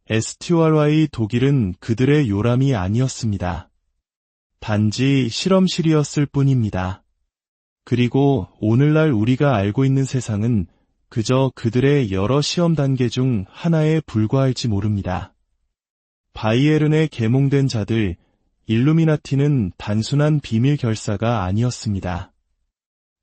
STRY 독일은 그들의 요람이 아니었습니다. 단지 실험실이었을 뿐입니다. 그리고 오늘날 우리가 알고 있는 세상은 그저 그들의 여러 시험 단계 중 하나에 불과할지 모릅니다. 바이에른에 계몽된 자들, 일루미나티는 단순한 비밀 결사가 아니었습니다.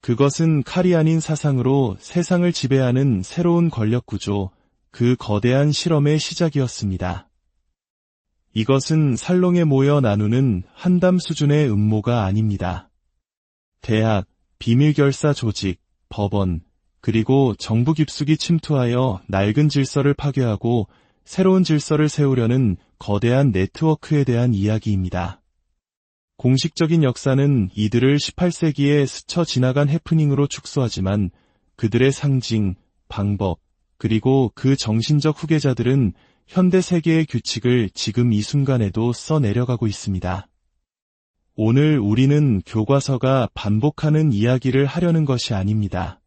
그것은 칼이 아닌 사상으로 세상을 지배하는 새로운 권력 구조, 그 거대한 실험의 시작이었습니다. 이것은 살롱에 모여 나누는 한담 수준의 음모가 아닙니다. 대학, 비밀결사 조직, 법원, 그리고 정부 깊숙이 침투하여 낡은 질서를 파괴하고 새로운 질서를 세우려는 거대한 네트워크에 대한 이야기입니다. 공식적인 역사는 이들을 18세기에 스쳐 지나간 해프닝으로 축소하지만 그들의 상징, 방법, 그리고 그 정신적 후계자들은 현대 세계의 규칙을 지금 이 순간에도 써내려가고 있습니다. 오늘 우리는 교과서가 반복하는 이야기를 하려는 것이 아닙니다.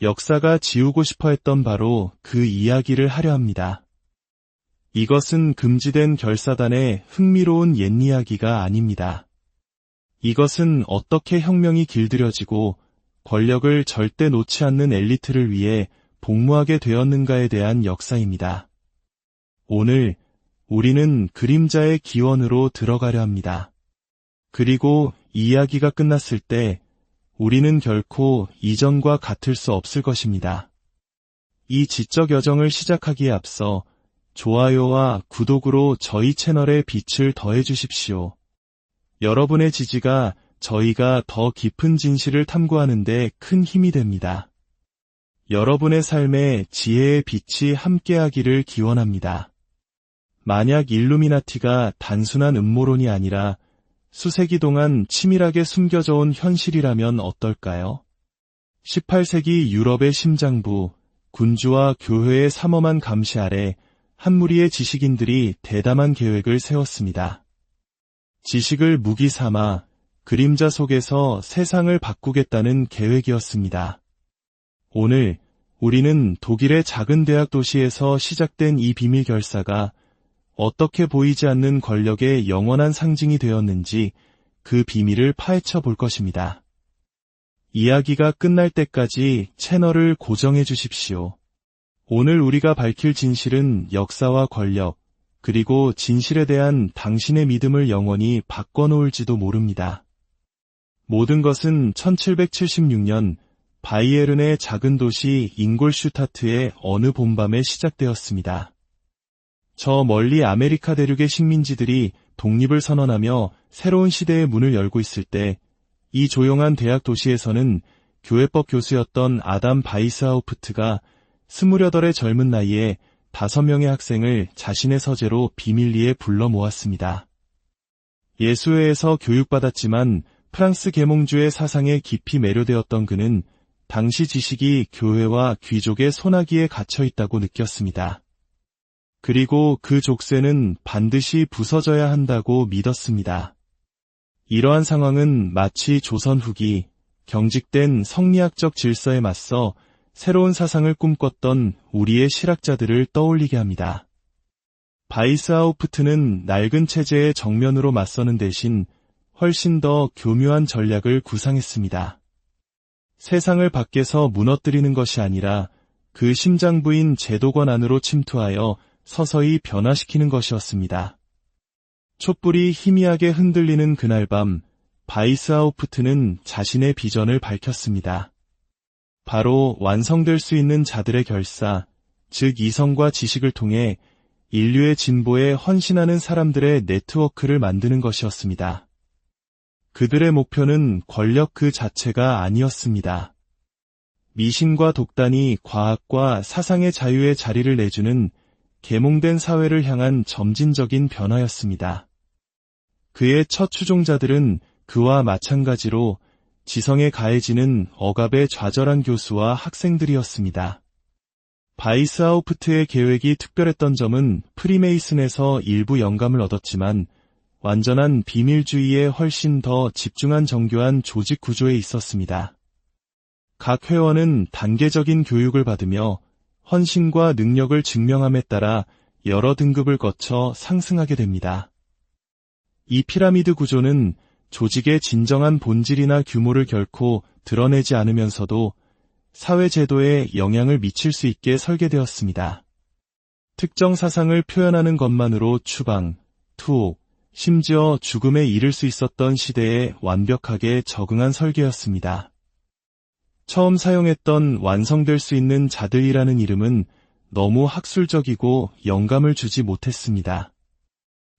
역사가 지우고 싶어 했던 바로 그 이야기를 하려 합니다. 이것은 금지된 결사단의 흥미로운 옛이야기가 아닙니다. 이것은 어떻게 혁명이 길들여지고 권력을 절대 놓지 않는 엘리트를 위해 복무하게 되었는가에 대한 역사입니다. 오늘 우리는 그림자의 기원으로 들어가려 합니다. 그리고 이야기가 끝났을 때 우리는 결코 이전과 같을 수 없을 것입니다. 이 지적 여정을 시작하기에 앞서 좋아요와 구독으로 저희 채널에 빛을 더해 주십시오. 여러분의 지지가 저희가 더 깊은 진실을 탐구하는 데 큰 힘이 됩니다. 여러분의 삶에 지혜의 빛이 함께하기를 기원합니다. 만약 일루미나티가 단순한 음모론이 아니라 수세기 동안 치밀하게 숨겨져 온 현실이라면 어떨까요? 18세기 유럽의 심장부, 군주와 교회의 삼엄한 감시 아래 한 무리의 지식인들이 대담한 계획을 세웠습니다. 지식을 무기 삼아 그림자 속에서 세상을 바꾸겠다는 계획이었습니다. 오늘 우리는 독일의 작은 대학 도시에서 시작된 이 비밀 결사가 어떻게 보이지 않는 권력의 영원한 상징이 되었는지 그 비밀을 파헤쳐 볼 것입니다. 이야기가 끝날 때까지 채널을 고정해 주십시오. 오늘 우리가 밝힐 진실은 역사와 권력, 그리고 진실에 대한 당신의 믿음을 영원히 바꿔놓을지도 모릅니다. 모든 것은 1776년 바이에른의 작은 도시 잉골슈타트의 어느 봄밤에 시작되었습니다. 저 멀리 아메리카 대륙의 식민지들이 독립을 선언하며 새로운 시대의 문을 열고 있을 때 이 조용한 대학 도시에서는 교회법 교수였던 아담 바이스하우프트가 28의 젊은 나이에 5명의 학생을 자신의 서재로 비밀리에 불러 모았습니다. 예수회에서 교육받았지만 프랑스 계몽주의 사상에 깊이 매료되었던 그는 당시 지식이 교회와 귀족의 손아귀에 갇혀 있다고 느꼈습니다. 그리고 그 족쇄는 반드시 부서져야 한다고 믿었습니다. 이러한 상황은 마치 조선 후기 경직된 성리학적 질서에 맞서 새로운 사상을 꿈꿨던 우리의 실학자들을 떠올리게 합니다. 바이스하우프트는 낡은 체제의 정면으로 맞서는 대신 훨씬 더 교묘한 전략을 구상했습니다. 세상을 밖에서 무너뜨리는 것이 아니라 그 심장부인 제도권 안으로 침투하여 서서히 변화시키는 것이었습니다. 촛불이 희미하게 흔들리는 그날 밤, 바이스하우프트는 자신의 비전을 밝혔습니다. 바로 완성될 수 있는 자들의 결사, 즉 이성과 지식을 통해 인류의 진보에 헌신하는 사람들의 네트워크를 만드는 것이었습니다. 그들의 목표는 권력 그 자체가 아니었습니다. 미신과 독단이 과학과 사상의 자유의 자리를 내주는 계몽된 사회를 향한 점진적인 변화였습니다. 그의 첫 추종자들은 그와 마찬가지로 지성에 가해지는 억압에 좌절한 교수와 학생들이었습니다. 바이스하우프트의 계획이 특별했던 점은 프리메이슨에서 일부 영감을 얻었지만 완전한 비밀주의에 훨씬 더 집중한 정교한 조직 구조에 있었습니다. 각 회원은 단계적인 교육을 받으며 헌신과 능력을 증명함에 따라 여러 등급을 거쳐 상승하게 됩니다. 이 피라미드 구조는 조직의 진정한 본질이나 규모를 결코 드러내지 않으면서도 사회 제도에 영향을 미칠 수 있게 설계되었습니다. 특정 사상을 표현하는 것만으로 추방, 투옥, 심지어 죽음에 이를 수 있었던 시대에 완벽하게 적응한 설계였습니다. 처음 사용했던 완성될 수 있는 자들이라는 이름은 너무 학술적이고 영감을 주지 못했습니다.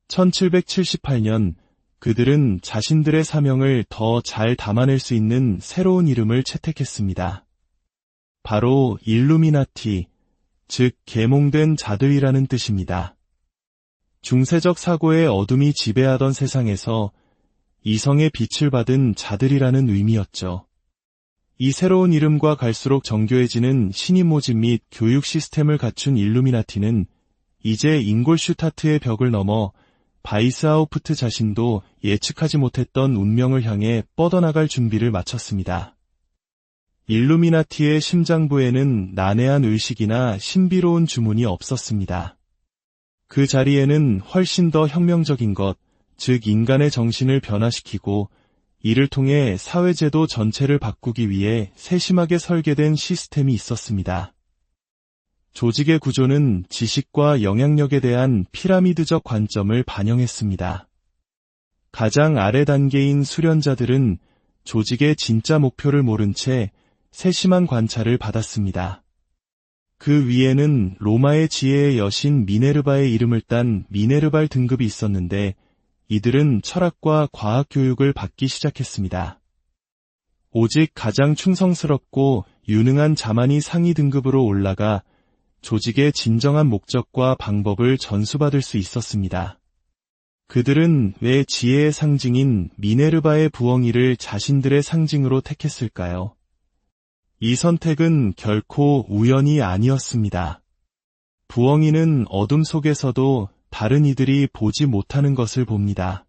1778년 그들은 자신들의 사명을 더 잘 담아낼 수 있는 새로운 이름을 채택했습니다. 바로 일루미나티, 즉 계몽된 자들이라는 뜻입니다. 중세적 사고의 어둠이 지배하던 세상에서 이성의 빛을 받은 자들이라는 의미였죠. 이 새로운 이름과 갈수록 정교해지는 신임 모집 및 교육 시스템을 갖춘 일루미나티는 이제 잉골슈타트의 벽을 넘어 바이스하우프트 자신도 예측하지 못했던 운명을 향해 뻗어나갈 준비를 마쳤습니다. 일루미나티의 심장부에는 난해한 의식이나 신비로운 주문이 없었습니다. 그 자리에는 훨씬 더 혁명적인 것, 즉 인간의 정신을 변화시키고 이를 통해 사회제도 전체를 바꾸기 위해 세심하게 설계된 시스템이 있었습니다. 조직의 구조는 지식과 영향력에 대한 피라미드적 관점을 반영했습니다. 가장 아래 단계인 수련자들은 조직의 진짜 목표를 모른 채 세심한 관찰을 받았습니다. 그 위에는 로마의 지혜의 여신 미네르바의 이름을 딴 미네르발 등급이 있었는데 이들은 철학과 과학 교육을 받기 시작했습니다. 오직 가장 충성스럽고 유능한 자만이 상위 등급으로 올라가 조직의 진정한 목적과 방법을 전수받을 수 있었습니다. 그들은 왜 지혜의 상징인 미네르바의 부엉이를 자신들의 상징으로 택했을까요? 이 선택은 결코 우연이 아니었습니다. 부엉이는 어둠 속에서도 다른 이들이 보지 못하는 것을 봅니다.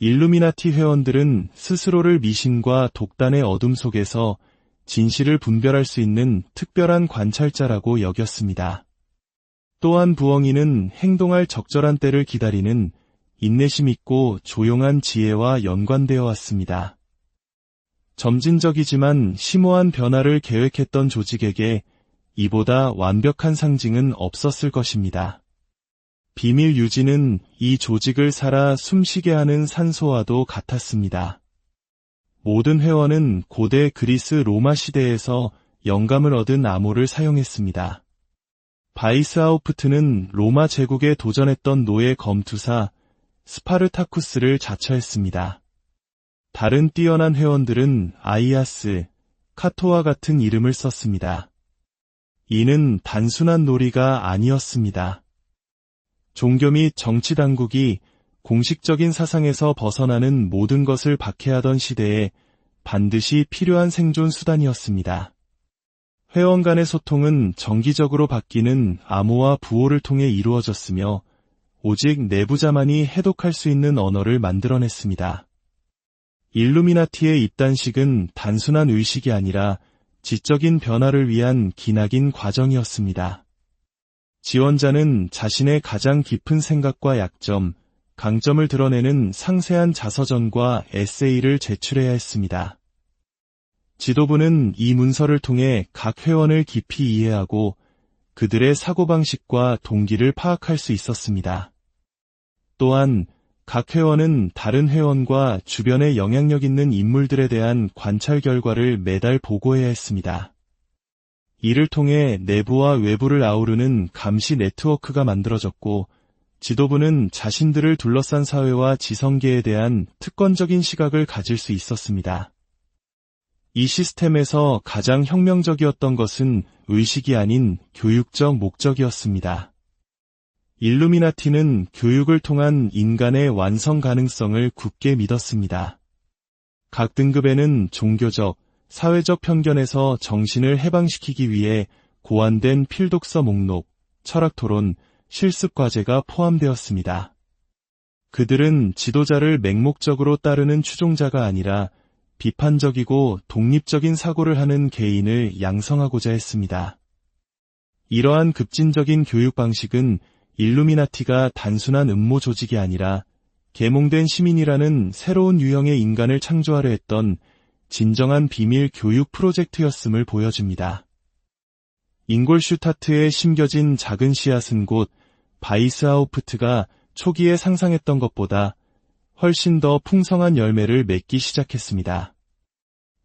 일루미나티 회원들은 스스로를 미신과 독단의 어둠 속에서 진실을 분별할 수 있는 특별한 관찰자라고 여겼습니다. 또한 부엉이는 행동할 적절한 때를 기다리는 인내심 있고 조용한 지혜와 연관되어 왔습니다. 점진적이지만 심오한 변화를 계획했던 조직에게 이보다 완벽한 상징은 없었을 것입니다. 비밀 유지는 이 조직을 살아 숨쉬게 하는 산소와도 같았습니다. 모든 회원은 고대 그리스 로마 시대에서 영감을 얻은 암호를 사용했습니다. 바이스하우프트는 로마 제국에 도전했던 노예 검투사 스파르타쿠스를 자처했습니다. 다른 뛰어난 회원들은 아이아스, 카토와 같은 이름을 썼습니다. 이는 단순한 놀이가 아니었습니다. 종교 및 정치 당국이 공식적인 사상에서 벗어나는 모든 것을 박해하던 시대에 반드시 필요한 생존 수단이었습니다. 회원 간의 소통은 정기적으로 바뀌는 암호와 부호를 통해 이루어졌으며 오직 내부자만이 해독할 수 있는 언어를 만들어냈습니다. 일루미나티의 입단식은 단순한 의식이 아니라 지적인 변화를 위한 기나긴 과정이었습니다. 지원자는 자신의 가장 깊은 생각과 약점, 강점을 드러내는 상세한 자서전과 에세이를 제출해야 했습니다. 지도부는 이 문서를 통해 각 회원을 깊이 이해하고 그들의 사고방식과 동기를 파악할 수 있었습니다. 또한 각 회원은 다른 회원과 주변에 영향력 있는 인물들에 대한 관찰 결과를 매달 보고해야 했습니다. 이를 통해 내부와 외부를 아우르는 감시 네트워크가 만들어졌고 지도부는 자신들을 둘러싼 사회와 지성계에 대한 특권적인 시각을 가질 수 있었습니다. 이 시스템에서 가장 혁명적이었던 것은 의식이 아닌 교육적 목적이었습니다. 일루미나티는 교육을 통한 인간의 완성 가능성을 굳게 믿었습니다. 각 등급에는 종교적, 사회적 편견에서 정신을 해방시키기 위해 고안된 필독서 목록, 철학 토론, 실습 과제가 포함되었습니다. 그들은 지도자를 맹목적으로 따르는 추종자가 아니라 비판적이고 독립적인 사고를 하는 개인을 양성하고자 했습니다. 이러한 급진적인 교육 방식은 일루미나티가 단순한 음모 조직이 아니라 계몽된 시민이라는 새로운 유형의 인간을 창조하려 했던 진정한 비밀 교육 프로젝트였음을 보여줍니다. 잉골슈타트에 심겨진 작은 씨앗은 곧 바이스하우프트가 초기에 상상했던 것보다 훨씬 더 풍성한 열매를 맺기 시작했습니다.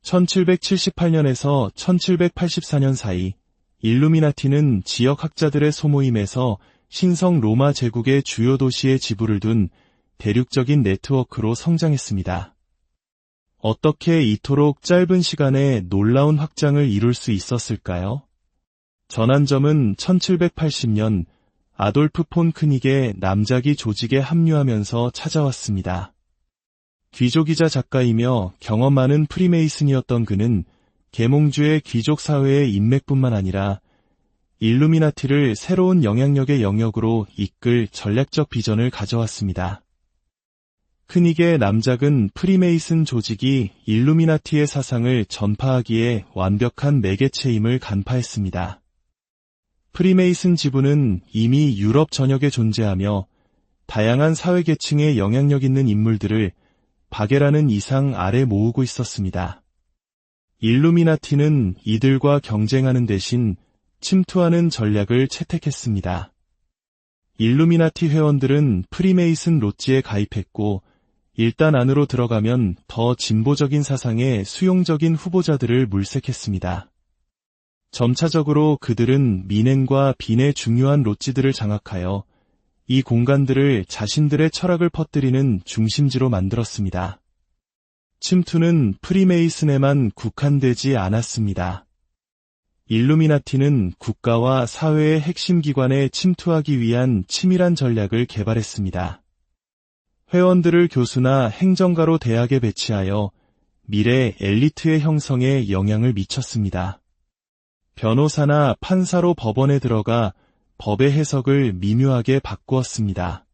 1778년에서 1784년 사이 일루미나티는 지역 학자들의 소모임에서 신성 로마 제국의 주요 도시에 지부를 둔 대륙적인 네트워크로 성장했습니다. 어떻게 이토록 짧은 시간에 놀라운 확장을 이룰 수 있었을까요? 전환점은 1780년 아돌프 폰 크닉의 남자기 조직에 합류하면서 찾아왔습니다. 귀족이자 작가이며 경험 많은 프리메이슨이었던 그는 계몽주의 귀족 사회의 인맥뿐만 아니라 일루미나티를 새로운 영향력의 영역으로 이끌 전략적 비전을 가져왔습니다. 크닉의 남작은 프리메이슨 조직이 일루미나티의 사상을 전파하기에 완벽한 매개체임을 간파했습니다. 프리메이슨 지부는 이미 유럽 전역에 존재하며 다양한 사회계층의 영향력 있는 인물들을 바게라는 이상 아래 모으고 있었습니다. 일루미나티는 이들과 경쟁하는 대신 침투하는 전략을 채택했습니다. 일루미나티 회원들은 프리메이슨 로지에 가입했고 일단 안으로 들어가면 더 진보적인 사상의 수용적인 후보자들을 물색했습니다. 점차적으로 그들은 민행과 빈의 중요한 로지들을 장악하여 이 공간들을 자신들의 철학을 퍼뜨리는 중심지로 만들었습니다. 침투는 프리메이슨에만 국한되지 않았습니다. 일루미나티는 국가와 사회의 핵심 기관에 침투하기 위한 치밀한 전략을 개발했습니다. 회원들을 교수나 행정가로 대학에 배치하여 미래 엘리트의 형성에 영향을 미쳤습니다. 변호사나 판사로 법원에 들어가 법의 해석을 미묘하게 바꾸었습니다.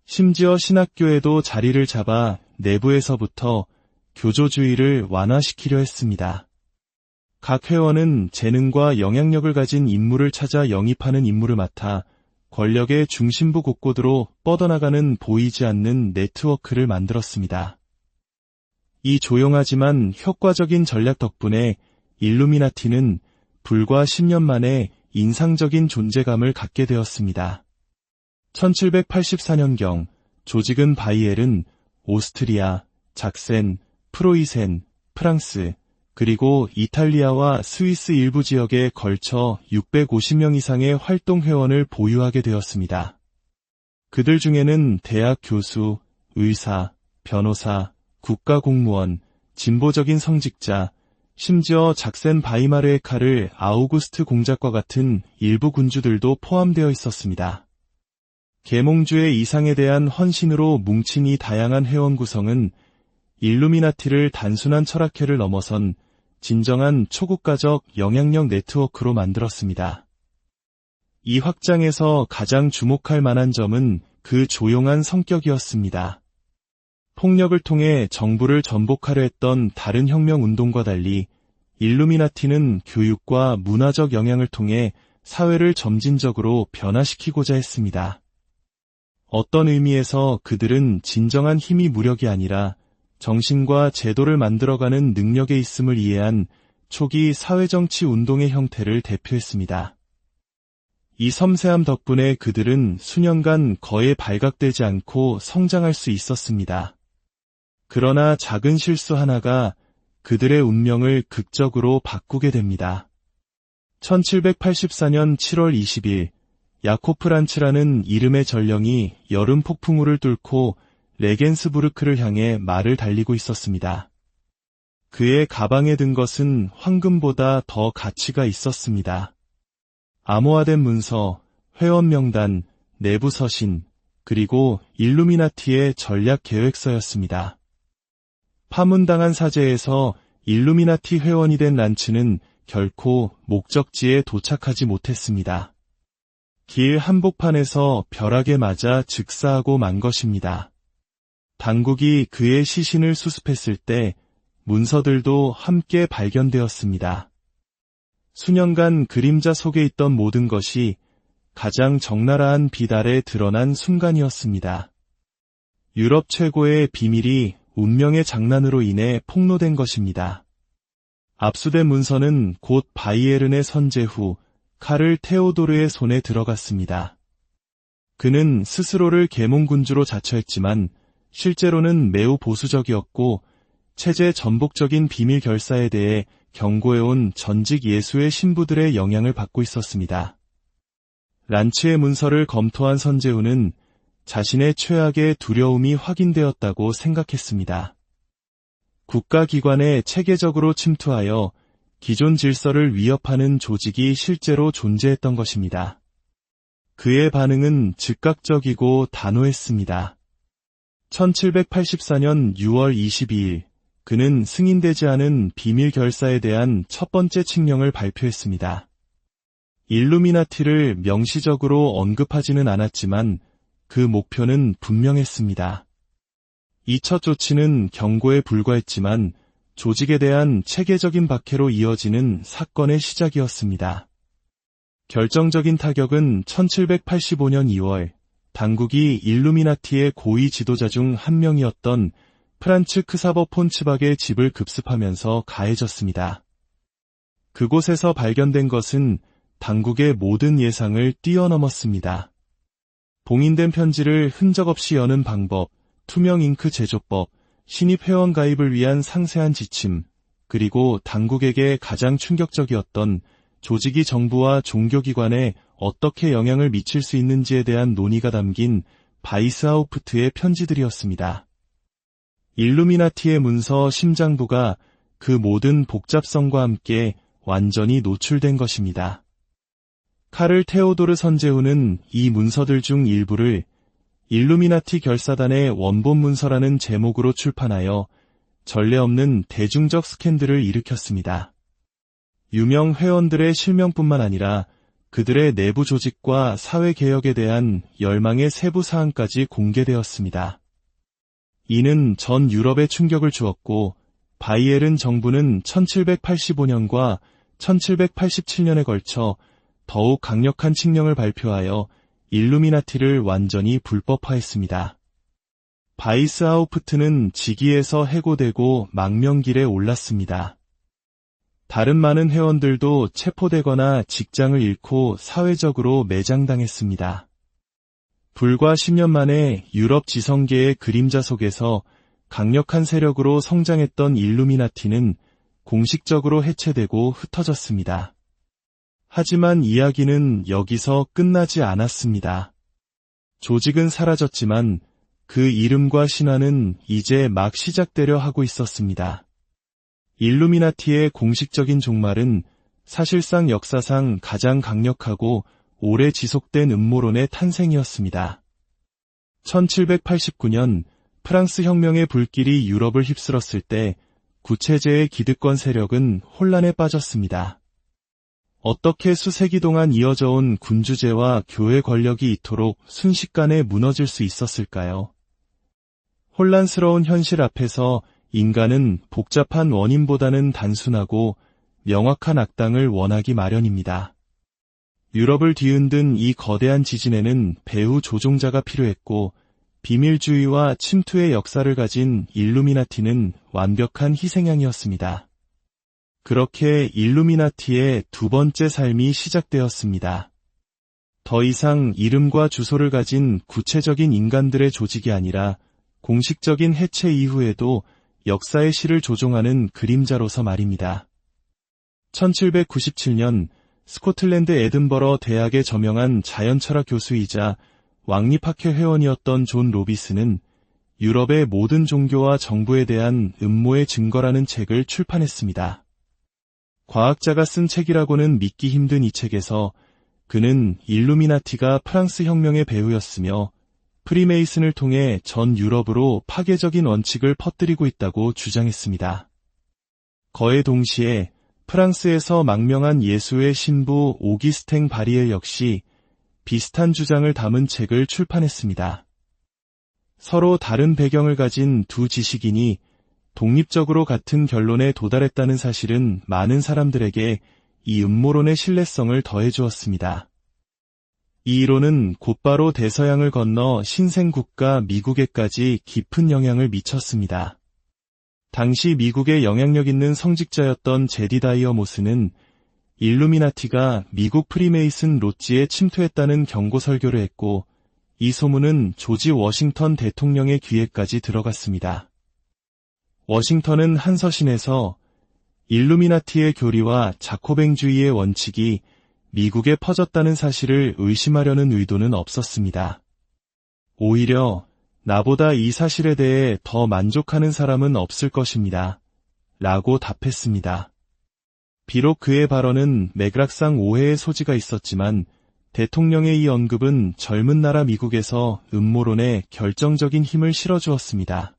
심지어 신학교에도 자리를 잡아 내부에서부터 교조주의를 완화시키려 했습니다. 각 회원은 재능과 영향력을 가진 인물을 찾아 영입하는 임무를 맡아 권력의 중심부 곳곳으로 뻗어나가는 보이지 않는 네트워크를 만들었습니다. 이 조용하지만 효과적인 전략 덕분에 일루미나티는 불과 10년 만에 인상적인 존재감을 갖게 되었습니다. 1784년경 조지근 바이엘은 오스트리아, 작센, 프로이센, 프랑스, 그리고 이탈리아와 스위스 일부 지역에 걸쳐 650명 이상의 활동 회원을 보유하게 되었습니다. 그들 중에는 대학 교수, 의사, 변호사, 국가공무원, 진보적인 성직자, 심지어 작센 바이마르의 카를 아우구스트 공작과 같은 일부 군주들도 포함되어 있었습니다. 계몽주의 이상에 대한 헌신으로 뭉친 이 다양한 회원 구성은 일루미나티를 단순한 철학회를 넘어선 진정한 초국가적 영향력 네트워크로 만들었습니다. 이 확장에서 가장 주목할 만한 점은 그 조용한 성격이었습니다. 폭력을 통해 정부를 전복하려 했던 다른 혁명운동과 달리 일루미나티는 교육과 문화적 영향을 통해 사회를 점진적으로 변화시키고자 했습니다. 어떤 의미에서 그들은 진정한 힘이 무력이 아니라 정신과 제도를 만들어가는 능력에 있음을 이해한 초기 사회정치 운동의 형태를 대표했습니다. 이 섬세함 덕분에 그들은 수년간 거의 발각되지 않고 성장할 수 있었습니다. 그러나 작은 실수 하나가 그들의 운명을 극적으로 바꾸게 됩니다. 1784년 7월 20일 야코프 란츠라는 이름의 전령이 여름 폭풍우를 뚫고 레겐스부르크를 향해 말을 달리고 있었습니다. 그의 가방에 든 것은 황금보다 더 가치가 있었습니다. 암호화된 문서, 회원 명단, 내부 서신, 그리고 일루미나티의 전략 계획서였습니다. 파문당한 사제에서 일루미나티 회원이 된 란츠는 결코 목적지에 도착하지 못했습니다. 길 한복판에서 벼락에 맞아 즉사하고 만 것입니다. 당국이 그의 시신을 수습했을 때 문서들도 함께 발견되었습니다. 수년간 그림자 속에 있던 모든 것이 가장 적나라한 빛 아래 드러난 순간이었습니다. 유럽 최고의 비밀이 운명의 장난으로 인해 폭로된 것입니다. 압수된 문서는 곧 바이에른의 선제 후 카를 테오도르의 손에 들어갔습니다. 그는 스스로를 계몽군주로 자처했지만 실제로는 매우 보수적이었고 체제 전복적인 비밀 결사에 대해 경고해온 전직 예수의 신부들의 영향을 받고 있었습니다. 란츠의 문서를 검토한 선제후는 자신의 최악의 두려움이 확인되었다고 생각했습니다. 국가기관에 체계적으로 침투하여 기존 질서를 위협하는 조직이 실제로 존재했던 것입니다. 그의 반응은 즉각적이고 단호했습니다. 1784년 6월 22일, 그는 승인되지 않은 비밀 결사에 대한 첫 번째 칙령을 발표했습니다. 일루미나티를 명시적으로 언급하지는 않았지만 그 목표는 분명했습니다. 이 첫 조치는 경고에 불과했지만 조직에 대한 체계적인 박해로 이어지는 사건의 시작이었습니다. 결정적인 타격은 1785년 2월, 당국이 일루미나티의 고위 지도자 중 한 명이었던 프란츠 크사버 폰 츠박의 집을 급습하면서 가해졌습니다. 그곳에서 발견된 것은 당국의 모든 예상을 뛰어넘었습니다. 봉인된 편지를 흔적 없이 여는 방법, 투명 잉크 제조법, 신입 회원 가입을 위한 상세한 지침, 그리고 당국에게 가장 충격적이었던 조직이 정부와 종교기관에 어떻게 영향을 미칠 수 있는지에 대한 논의가 담긴 바이스하우프트의 편지들이었습니다. 일루미나티의 문서 심장부가 그 모든 복잡성과 함께 완전히 노출된 것입니다. 카를 테오도르 선제후는 이 문서들 중 일부를 일루미나티 결사단의 원본 문서라는 제목으로 출판하여 전례 없는 대중적 스캔들을 일으켰습니다. 유명 회원들의 실명뿐만 아니라 그들의 내부 조직과 사회개혁에 대한 열망의 세부 사항까지 공개되었습니다. 이는 전 유럽에 충격을 주었고 바이에른 정부는 1785년과 1787년에 걸쳐 더욱 강력한 칙령을 발표하여 일루미나티를 완전히 불법화했습니다. 바이스하우프트는 직위에서 해고되고 망명길에 올랐습니다. 다른 많은 회원들도 체포되거나 직장을 잃고 사회적으로 매장당했습니다. 불과 10년 만에 유럽 지성계의 그림자 속에서 강력한 세력으로 성장했던 일루미나티는 공식적으로 해체되고 흩어졌습니다. 하지만 이야기는 여기서 끝나지 않았습니다. 조직은 사라졌지만 그 이름과 신화는 이제 막 시작되려 하고 있었습니다. 일루미나티의 공식적인 종말은 사실상 역사상 가장 강력하고 오래 지속된 음모론의 탄생이었습니다. 1789년 프랑스 혁명의 불길이 유럽을 휩쓸었을 때 구체제의 기득권 세력은 혼란에 빠졌습니다. 어떻게 수세기 동안 이어져온 군주제와 교회 권력이 이토록 순식간에 무너질 수 있었을까요? 혼란스러운 현실 앞에서 인간은 복잡한 원인보다는 단순하고 명확한 악당을 원하기 마련입니다. 유럽을 뒤흔든 이 거대한 지진에는 배후 조종자가 필요했고 비밀주의와 침투의 역사를 가진 일루미나티는 완벽한 희생양이었습니다. 그렇게 일루미나티의 두 번째 삶이 시작되었습니다. 더 이상 이름과 주소를 가진 구체적인 인간들의 조직이 아니라 공식적인 해체 이후에도 역사의 실을 조종하는 그림자로서 말입니다. 1797년 스코틀랜드 에든버러 대학의 저명한 자연철학 교수이자 왕립학회 회원이었던 존 로비스는 유럽의 모든 종교와 정부에 대한 음모의 증거라는 책을 출판했습니다. 과학자가 쓴 책이라고는 믿기 힘든 이 책에서 그는 일루미나티가 프랑스 혁명의 배후였으며 프리메이슨을 통해 전 유럽으로 파괴적인 원칙을 퍼뜨리고 있다고 주장했습니다. 거의 동시에 프랑스에서 망명한 예수의 신부 오기스탱 바리엘 역시 비슷한 주장을 담은 책을 출판했습니다. 서로 다른 배경을 가진 두 지식인이 독립적으로 같은 결론에 도달했다는 사실은 많은 사람들에게 이 음모론의 신뢰성을 더해주었습니다. 이 이론은 곧바로 대서양을 건너 신생국가 미국에까지 깊은 영향을 미쳤습니다. 당시 미국의 영향력 있는 성직자였던 제디다이어 모스는 일루미나티가 미국 프리메이슨 로지에 침투했다는 경고 설교를 했고, 이 소문은 조지 워싱턴 대통령의 귀에까지 들어갔습니다. 워싱턴은 한 서신에서 일루미나티의 교리와 자코뱅주의의 원칙이 미국에 퍼졌다는 사실을 의심하려는 의도는 없었습니다. 오히려 나보다 이 사실에 대해 더 만족하는 사람은 없을 것입니다. 라고 답했습니다. 비록 그의 발언은 맥락상 오해의 소지가 있었지만 대통령의 이 언급은 젊은 나라 미국에서 음모론에 결정적인 힘을 실어주었습니다.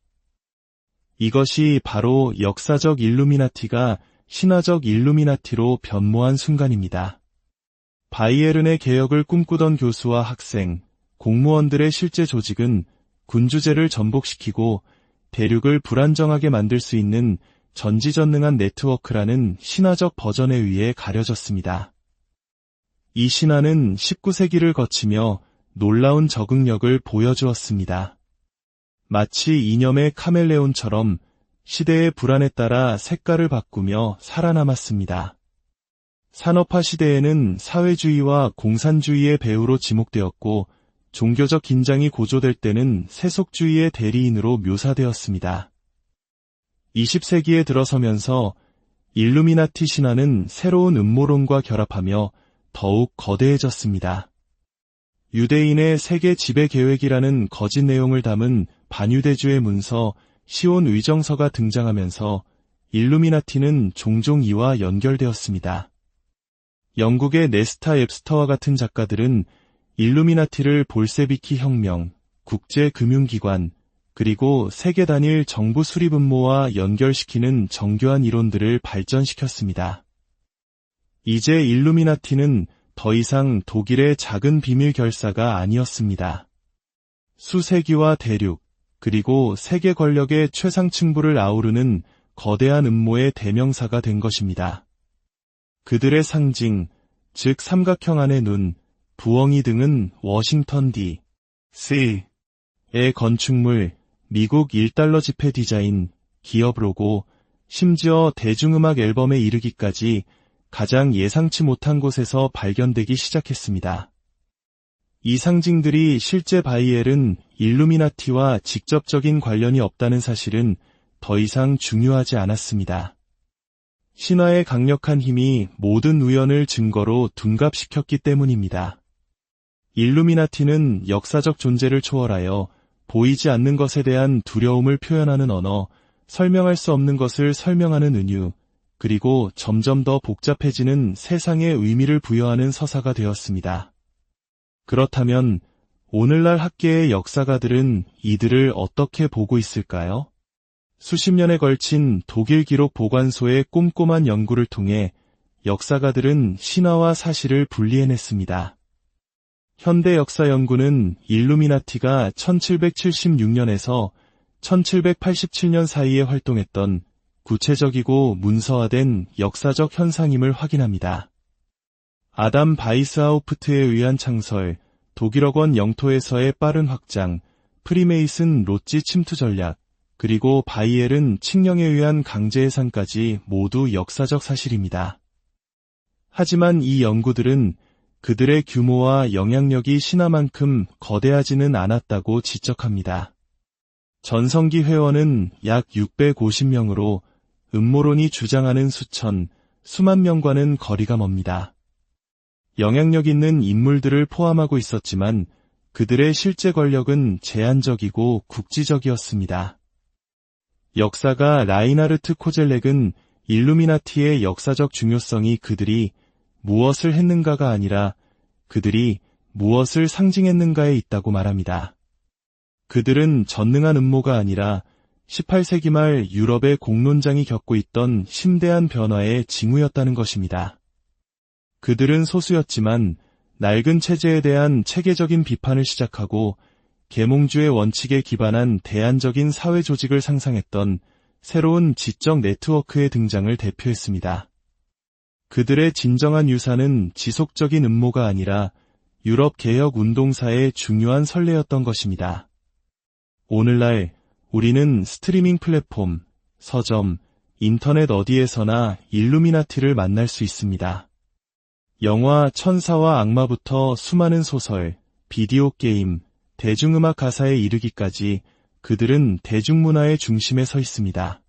이것이 바로 역사적 일루미나티가 신화적 일루미나티로 변모한 순간입니다. 바이에른의 개혁을 꿈꾸던 교수와 학생, 공무원들의 실제 조직은 군주제를 전복시키고 대륙을 불안정하게 만들 수 있는 전지전능한 네트워크라는 신화적 버전에 의해 가려졌습니다. 이 신화는 19세기를 거치며 놀라운 적응력을 보여주었습니다. 마치 이념의 카멜레온처럼 시대의 불안에 따라 색깔을 바꾸며 살아남았습니다. 산업화 시대에는 사회주의와 공산주의의 배후로 지목되었고, 종교적 긴장이 고조될 때는 세속주의의 대리인으로 묘사되었습니다. 20세기에 들어서면서 일루미나티 신화는 새로운 음모론과 결합하며 더욱 거대해졌습니다. 유대인의 세계 지배 계획이라는 거짓 내용을 담은 반유대주의 문서 시온 의정서가 등장하면서 일루미나티는 종종 이와 연결되었습니다. 영국의 네스타 앱스터와 같은 작가들은 일루미나티를 볼세비키 혁명, 국제금융기관, 그리고 세계 단일 정부 수립 음모와 연결시키는 정교한 이론들을 발전시켰습니다. 이제 일루미나티는 더 이상 독일의 작은 비밀 결사가 아니었습니다. 수세기와 대륙, 그리고 세계 권력의 최상층부를 아우르는 거대한 음모의 대명사가 된 것입니다. 그들의 상징, 즉 삼각형 안의 눈, 부엉이 등은 워싱턴 D.C.의 건축물, 미국 1달러 지폐 디자인, 기업 로고, 심지어 대중음악 앨범에 이르기까지 가장 예상치 못한 곳에서 발견되기 시작했습니다. 이 상징들이 실제 바이엘은 일루미나티와 직접적인 관련이 없다는 사실은 더 이상 중요하지 않았습니다. 신화의 강력한 힘이 모든 우연을 증거로 둔갑시켰기 때문입니다. 일루미나티는 역사적 존재를 초월하여 보이지 않는 것에 대한 두려움을 표현하는 언어, 설명할 수 없는 것을 설명하는 은유, 그리고 점점 더 복잡해지는 세상의 의미를 부여하는 서사가 되었습니다. 그렇다면 오늘날 학계의 역사가들은 이들을 어떻게 보고 있을까요? 수십 년에 걸친 독일 기록 보관소의 꼼꼼한 연구를 통해 역사가들은 신화와 사실을 분리해냈습니다. 현대 역사 연구는 일루미나티가 1776년에서 1787년 사이에 활동했던 구체적이고 문서화된 역사적 현상임을 확인합니다. 아담 바이스하우프트에 의한 창설, 독일어권 영토에서의 빠른 확장, 프리메이슨 로지 침투 전략, 그리고 바이엘은 칙령에 의한 강제 해산까지 모두 역사적 사실입니다. 하지만 이 연구들은 그들의 규모와 영향력이 신화만큼 거대하지는 않았다고 지적합니다. 전성기 회원은 약 650명으로 음모론이 주장하는 수천, 수만 명과는 거리가 멉니다. 영향력 있는 인물들을 포함하고 있었지만 그들의 실제 권력은 제한적이고 국지적이었습니다. 역사가 라이나르트 코젤렉은 일루미나티의 역사적 중요성이 그들이 무엇을 했는가가 아니라 그들이 무엇을 상징했는가에 있다고 말합니다. 그들은 전능한 음모가 아니라 18세기 말 유럽의 공론장이 겪고 있던 심대한 변화의 징후였다는 것입니다. 그들은 소수였지만 낡은 체제에 대한 체계적인 비판을 시작하고 계몽주의 원칙에 기반한 대안적인 사회 조직을 상상했던 새로운 지적 네트워크의 등장을 대표했습니다. 그들의 진정한 유산은 지속적인 음모가 아니라 유럽 개혁 운동사의 중요한 선례였던 것입니다. 오늘날 우리는 스트리밍 플랫폼, 서점, 인터넷 어디에서나 일루미나티를 만날 수 있습니다. 영화 천사와 악마부터 수많은 소설, 비디오 게임, 대중음악 가사에 이르기까지 그들은 대중문화의 중심에 서 있습니다.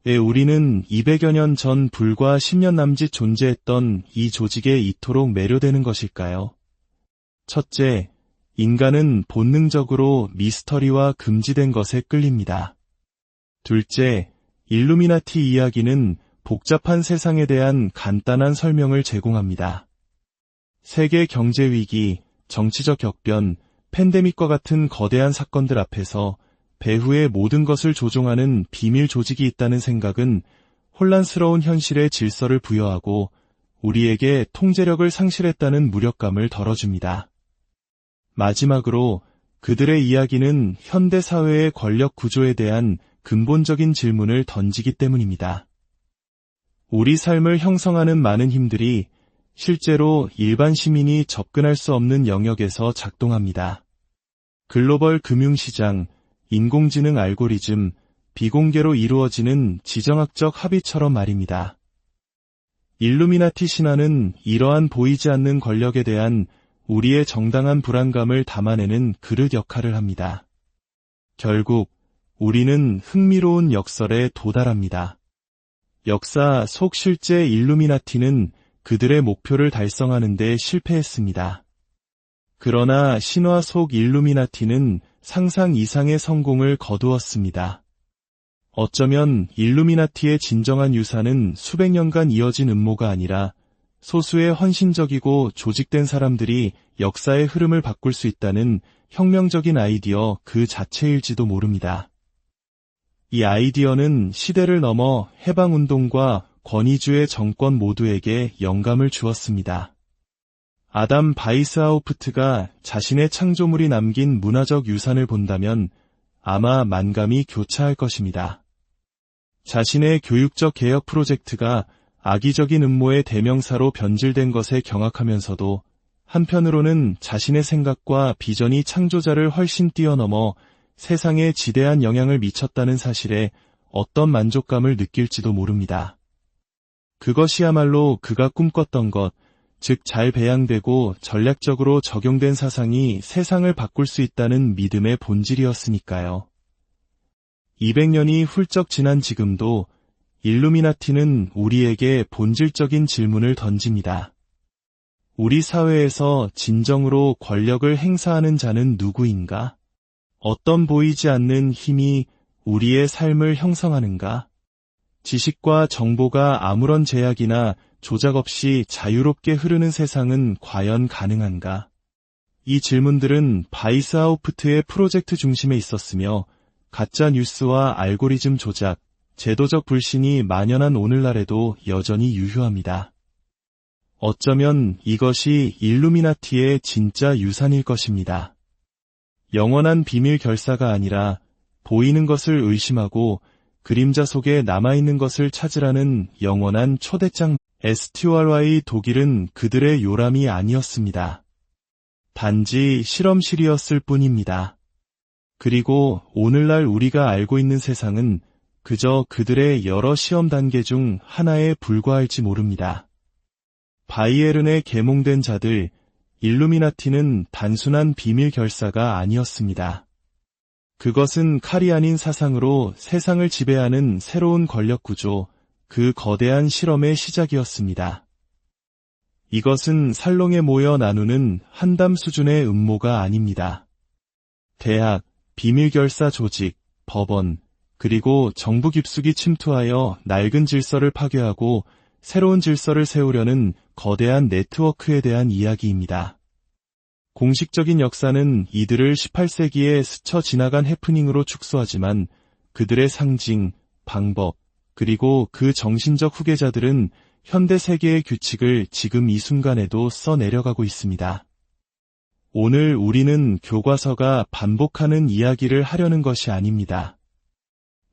왜 우리는 200여 년 전 불과 10년 남짓 존재했던 이 조직에 이토록 매료되는 것일까요? 첫째, 인간은 본능적으로 미스터리와 금지된 것에 끌립니다. 둘째, 일루미나티 이야기는 복잡한 세상에 대한 간단한 설명을 제공합니다. 세계 경제 위기, 정치적 격변, 팬데믹과 같은 거대한 사건들 앞에서 배후의 모든 것을 조종하는 비밀 조직이 있다는 생각은 혼란스러운 현실의 질서를 부여하고 우리에게 통제력을 상실했다는 무력감을 덜어줍니다. 마지막으로 그들의 이야기는 현대 사회의 권력 구조에 대한 근본적인 질문을 던지기 때문입니다. 우리 삶을 형성하는 많은 힘들이 실제로 일반 시민이 접근할 수 없는 영역에서 작동합니다. 글로벌 금융시장, 인공지능 알고리즘, 비공개로 이루어지는 지정학적 합의처럼 말입니다. 일루미나티 신화는 이러한 보이지 않는 권력에 대한 우리의 정당한 불안감을 담아내는 그릇 역할을 합니다. 결국 우리는 흥미로운 역설에 도달합니다. 역사 속 실제 일루미나티는 그들의 목표를 달성하는 데 실패했습니다. 그러나 신화 속 일루미나티는 상상 이상의 성공을 거두었습니다. 어쩌면 일루미나티의 진정한 유산은 수백 년간 이어진 음모가 아니라 소수의 헌신적이고 조직된 사람들이 역사의 흐름을 바꿀 수 있다는 혁명적인 아이디어 그 자체일지도 모릅니다. 이 아이디어는 시대를 넘어 해방운동과 권위주의 정권 모두에게 영감을 주었습니다. 아담 바이스하우프트가 자신의 창조물이 남긴 문화적 유산을 본다면 아마 만감이 교차할 것입니다. 자신의 교육적 개혁 프로젝트가 악의적인 음모의 대명사로 변질된 것에 경악하면서도 한편으로는 자신의 생각과 비전이 창조자를 훨씬 뛰어넘어 세상에 지대한 영향을 미쳤다는 사실에 어떤 만족감을 느낄지도 모릅니다. 그것이야말로 그가 꿈꿨던 것, 즉 잘 배양되고 전략적으로 적용된 사상이 세상을 바꿀 수 있다는 믿음의 본질이었으니까요. 200년이 훌쩍 지난 지금도 일루미나티는 우리에게 본질적인 질문을 던집니다. 우리 사회에서 진정으로 권력을 행사하는 자는 누구인가? 어떤 보이지 않는 힘이 우리의 삶을 형성하는가? 지식과 정보가 아무런 제약이나 조작 없이 자유롭게 흐르는 세상은 과연 가능한가? 이 질문들은 바이스하우프트의 프로젝트 중심에 있었으며 가짜 뉴스와 알고리즘 조작, 제도적 불신이 만연한 오늘날에도 여전히 유효합니다. 어쩌면 이것이 일루미나티의 진짜 유산일 것입니다. 영원한 비밀 결사가 아니라 보이는 것을 의심하고 그림자 속에 남아있는 것을 찾으라는 영원한 초대장. STRY 독일은 그들의 요람이 아니었습니다. 단지 실험실이었을 뿐입니다. 그리고 오늘날 우리가 알고 있는 세상은 그저 그들의 여러 시험 단계 중 하나에 불과할지 모릅니다. 바이에른에 계몽된 자들, 일루미나티는 단순한 비밀 결사가 아니었습니다. 그것은 칼이 아닌 사상으로 세상을 지배하는 새로운 권력 구조, 그 거대한 실험의 시작이었습니다. 이것은 살롱에 모여 나누는 한담 수준의 음모가 아닙니다. 대학, 비밀결사 조직, 법원, 그리고 정부 깊숙이 침투하여 낡은 질서를 파괴하고 새로운 질서를 세우려는 거대한 네트워크에 대한 이야기입니다. 공식적인 역사는 이들을 18세기에 스쳐 지나간 해프닝으로 축소하지만 그들의 상징, 방법, 그리고 그 정신적 후계자들은 현대 세계의 규칙을 지금 이 순간에도 써내려가고 있습니다. 오늘 우리는 교과서가 반복하는 이야기를 하려는 것이 아닙니다.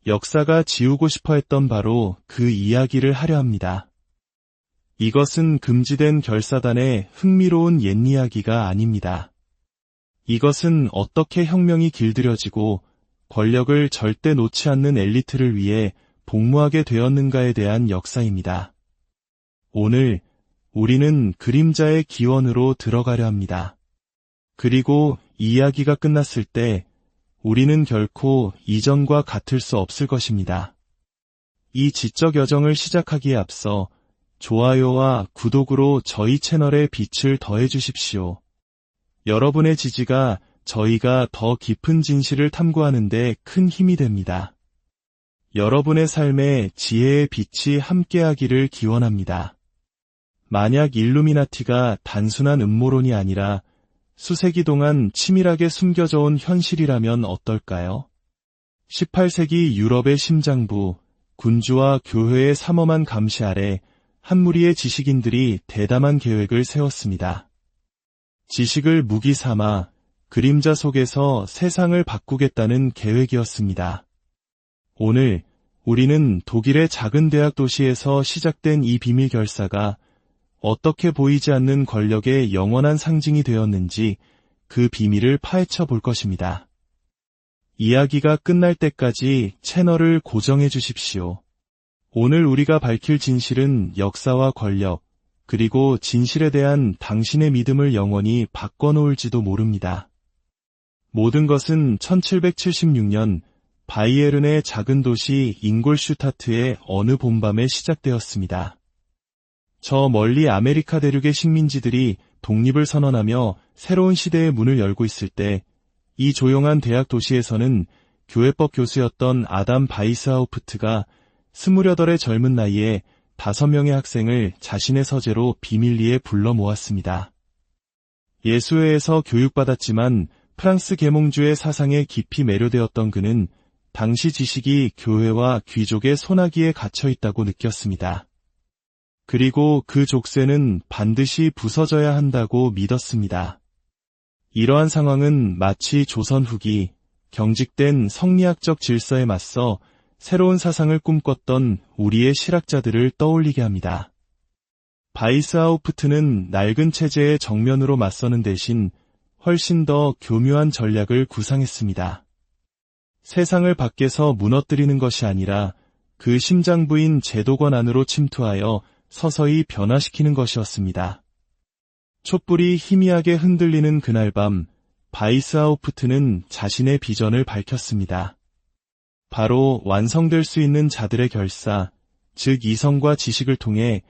역사가 지우고 싶어 했던 바로 그 이야기를 하려 합니다. 이것은 금지된 결사단의 흥미로운 옛이야기가 아닙니다. 이것은 어떻게 혁명이 길들여지고 권력을 절대 놓지 않는 엘리트를 위해 복무하게 되었는가에 대한 역사입니다. 오늘 우리는 그림자의 기원으로 들어가려 합니다. 그리고 이야기가 끝났을 때 우리는 결코 이전과 같을 수 없을 것입니다. 이 지적 여정을 시작하기에 앞서 좋아요와 구독으로 저희 채널에 빛을 더해 주십시오. 여러분의 지지가 저희가 더 깊은 진실을 탐구하는 데 큰 힘이 됩니다. 여러분의 삶에 지혜의 빛이 함께하기를 기원합니다. 만약 일루미나티가 단순한 음모론이 아니라 수세기 동안 치밀하게 숨겨져 온 현실이라면 어떨까요? 18세기 유럽의 심장부, 군주와 교회의 삼엄한 감시 아래 한 무리의 지식인들이 대담한 계획을 세웠습니다. 지식을 무기 삼아 그림자 속에서 세상을 바꾸겠다는 계획이었습니다. 오늘 우리는 독일의 작은 대학 도시에서 시작된 이 비밀 결사가 어떻게 보이지 않는 권력의 영원한 상징이 되었는지 그 비밀을 파헤쳐 볼 것입니다. 이야기가 끝날 때까지 채널을 고정해 주십시오. 오늘 우리가 밝힐 진실은 역사와 권력, 그리고 진실에 대한 당신의 믿음을 영원히 바꿔놓을지도 모릅니다. 모든 것은 1776년 바이에른의 작은 도시 잉골슈타트의 어느 봄밤에 시작되었습니다. 저 멀리 아메리카 대륙의 식민지들이 독립을 선언하며 새로운 시대의 문을 열고 있을 때 이 조용한 대학 도시에서는 교회법 교수였던 아담 바이스하우프트가 28의 젊은 나이에 5명의 학생을 자신의 서재로 비밀리에 불러 모았습니다. 예수회에서 교육받았지만 프랑스 계몽주의 사상에 깊이 매료되었던 그는 당시 지식이 교회와 귀족의 손아귀에 갇혀 있다고 느꼈습니다. 그리고 그 족쇄는 반드시 부서져야 한다고 믿었습니다. 이러한 상황은 마치 조선 후기 경직된 성리학적 질서에 맞서 새로운 사상을 꿈꿨던 우리의 실학자들을 떠올리게 합니다. 바이스하우프트는 낡은 체제의 정면으로 맞서는 대신 훨씬 더 교묘한 전략을 구상했습니다. 세상을 밖에서 무너뜨리는 것이 아니라 그 심장부인 제도권 안으로 침투하여 서서히 변화시키는 것이었습니다. 촛불이 희미하게 흔들리는 그날 밤, 바이스하우프트는 자신의 비전을 밝혔습니다. 바로 완성될 수 있는 자들의 결사, 즉 이성과 지식을 통해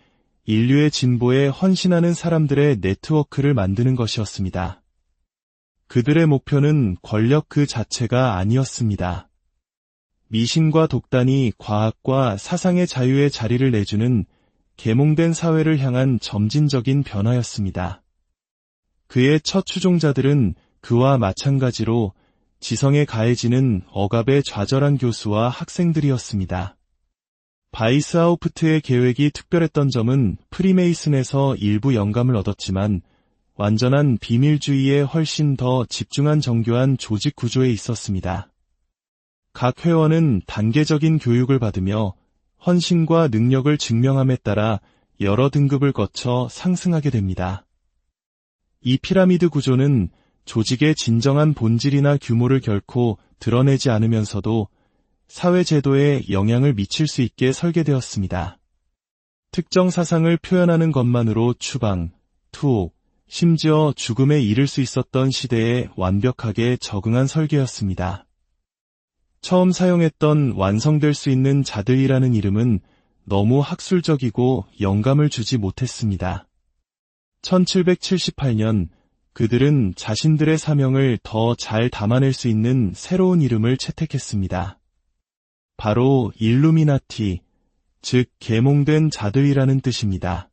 인류의 진보에 헌신하는 사람들의 네트워크를 만드는 것이었습니다. 그들의 목표는 권력 그 자체가 아니었습니다. 미신과 독단이 과학과 사상의 자유의 자리를 내주는 계몽된 사회를 향한 점진적인 변화였습니다. 그의 첫 추종자들은 그와 마찬가지로 지성에 가해지는 억압에 좌절한 교수와 학생들이었습니다. 바이스하우프트의 계획이 특별했던 점은 프리메이슨에서 일부 영감을 얻었지만 완전한 비밀주의에 훨씬 더 집중한 정교한 조직 구조에 있었습니다. 각 회원은 단계적인 교육을 받으며 헌신과 능력을 증명함에 따라 여러 등급을 거쳐 상승하게 됩니다. 이 피라미드 구조는 조직의 진정한 본질이나 규모를 결코 드러내지 않으면서도 사회 제도에 영향을 미칠 수 있게 설계되었습니다. 특정 사상을 표현하는 것만으로 추방, 투옥, 심지어 죽음에 이를 수 있었던 시대에 완벽하게 적응한 설계였습니다. 처음 사용했던 완성될 수 있는 자들이라는 이름은 너무 학술적이고 영감을 주지 못했습니다. 1778년 그들은 자신들의 사명을 더 잘 담아낼 수 있는 새로운 이름을 채택했습니다. 바로 일루미나티, 즉 계몽된 자들이라는 뜻입니다.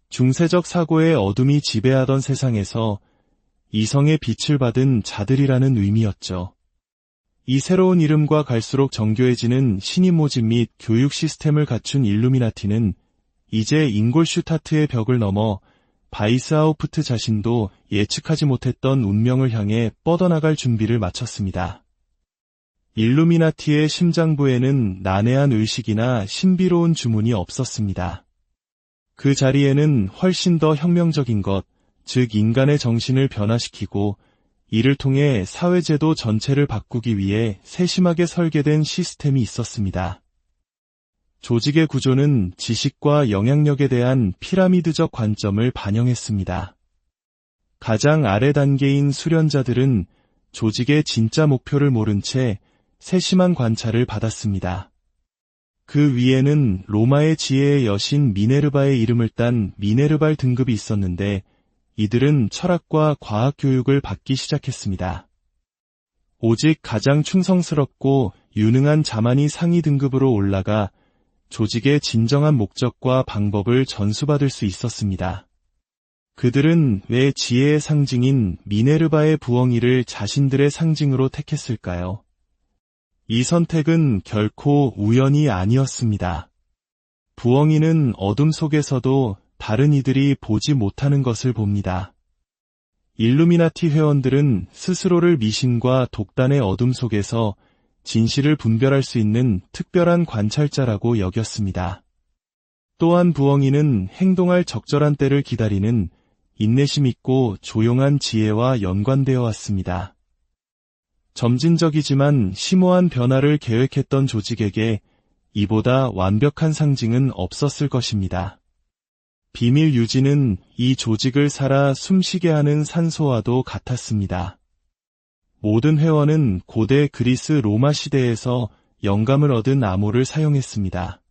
중세적 사고의 어둠이 지배하던 세상에서 이성의 빛을 받은 자들이라는 의미였죠. 이 새로운 이름과 갈수록 정교해지는 신임 모집 및 교육 시스템을 갖춘 일루미나티는 이제 잉골슈타트의 벽을 넘어 바이스하우프트 자신도 예측하지 못했던 운명을 향해 뻗어나갈 준비를 마쳤습니다. 일루미나티의 심장부에는 난해한 의식이나 신비로운 주문이 없었습니다. 그 자리에는 훨씬 더 혁명적인 것, 즉 인간의 정신을 변화시키고 이를 통해 사회제도 전체를 바꾸기 위해 세심하게 설계된 시스템이 있었습니다. 조직의 구조는 지식과 영향력에 대한 피라미드적 관점을 반영했습니다. 가장 아래 단계인 수련자들은 조직의 진짜 목표를 모른 채 세심한 관찰을 받았습니다. 그 위에는 로마의 지혜의 여신 미네르바의 이름을 딴 미네르발 등급이 있었는데 이들은 철학과 과학 교육을 받기 시작했습니다. 오직 가장 충성스럽고 유능한 자만이 상위 등급으로 올라가 조직의 진정한 목적과 방법을 전수받을 수 있었습니다. 그들은 왜 지혜의 상징인 미네르바의 부엉이를 자신들의 상징으로 택했을까요? 이 선택은 결코 우연이 아니었습니다. 부엉이는 어둠 속에서도 다른 이들이 보지 못하는 것을 봅니다. 일루미나티 회원들은 스스로를 미신과 독단의 어둠 속에서 진실을 분별할 수 있는 특별한 관찰자라고 여겼습니다. 또한 부엉이는 행동할 적절한 때를 기다리는 인내심 있고 조용한 지혜와 연관되어 왔습니다. 점진적이지만 심오한 변화를 계획했던 조직에게 이보다 완벽한 상징은 없었을 것입니다. 비밀 유지는 이 조직을 살아 숨쉬게 하는 산소와도 같았습니다. 모든 회원은 고대 그리스 로마 시대에서 영감을 얻은 암호를 사용했습니다.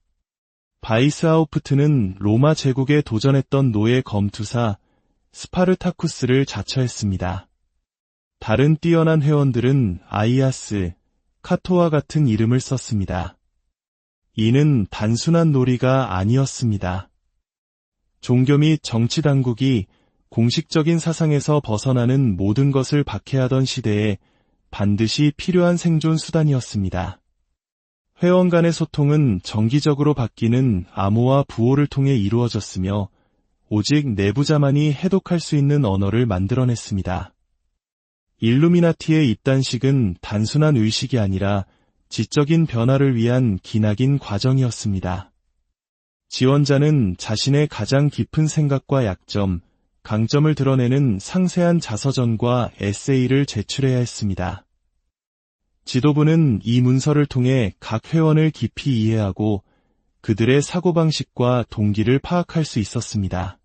바이스하우프트는 로마 제국에 도전했던 노예 검투사 스파르타쿠스를 자처했습니다. 다른 뛰어난 회원들은 아이아스, 카토와 같은 이름을 썼습니다. 이는 단순한 놀이가 아니었습니다. 종교 및 정치 당국이 공식적인 사상에서 벗어나는 모든 것을 박해하던 시대에 반드시 필요한 생존 수단이었습니다. 회원 간의 소통은 정기적으로 바뀌는 암호와 부호를 통해 이루어졌으며 오직 내부자만이 해독할 수 있는 언어를 만들어냈습니다. 일루미나티의 입단식은 단순한 의식이 아니라 지적인 변화를 위한 기나긴 과정이었습니다. 지원자는 자신의 가장 깊은 생각과 약점, 강점을 드러내는 상세한 자서전과 에세이를 제출해야 했습니다. 지도부는 이 문서를 통해 각 회원을 깊이 이해하고 그들의 사고방식과 동기를 파악할 수 있었습니다.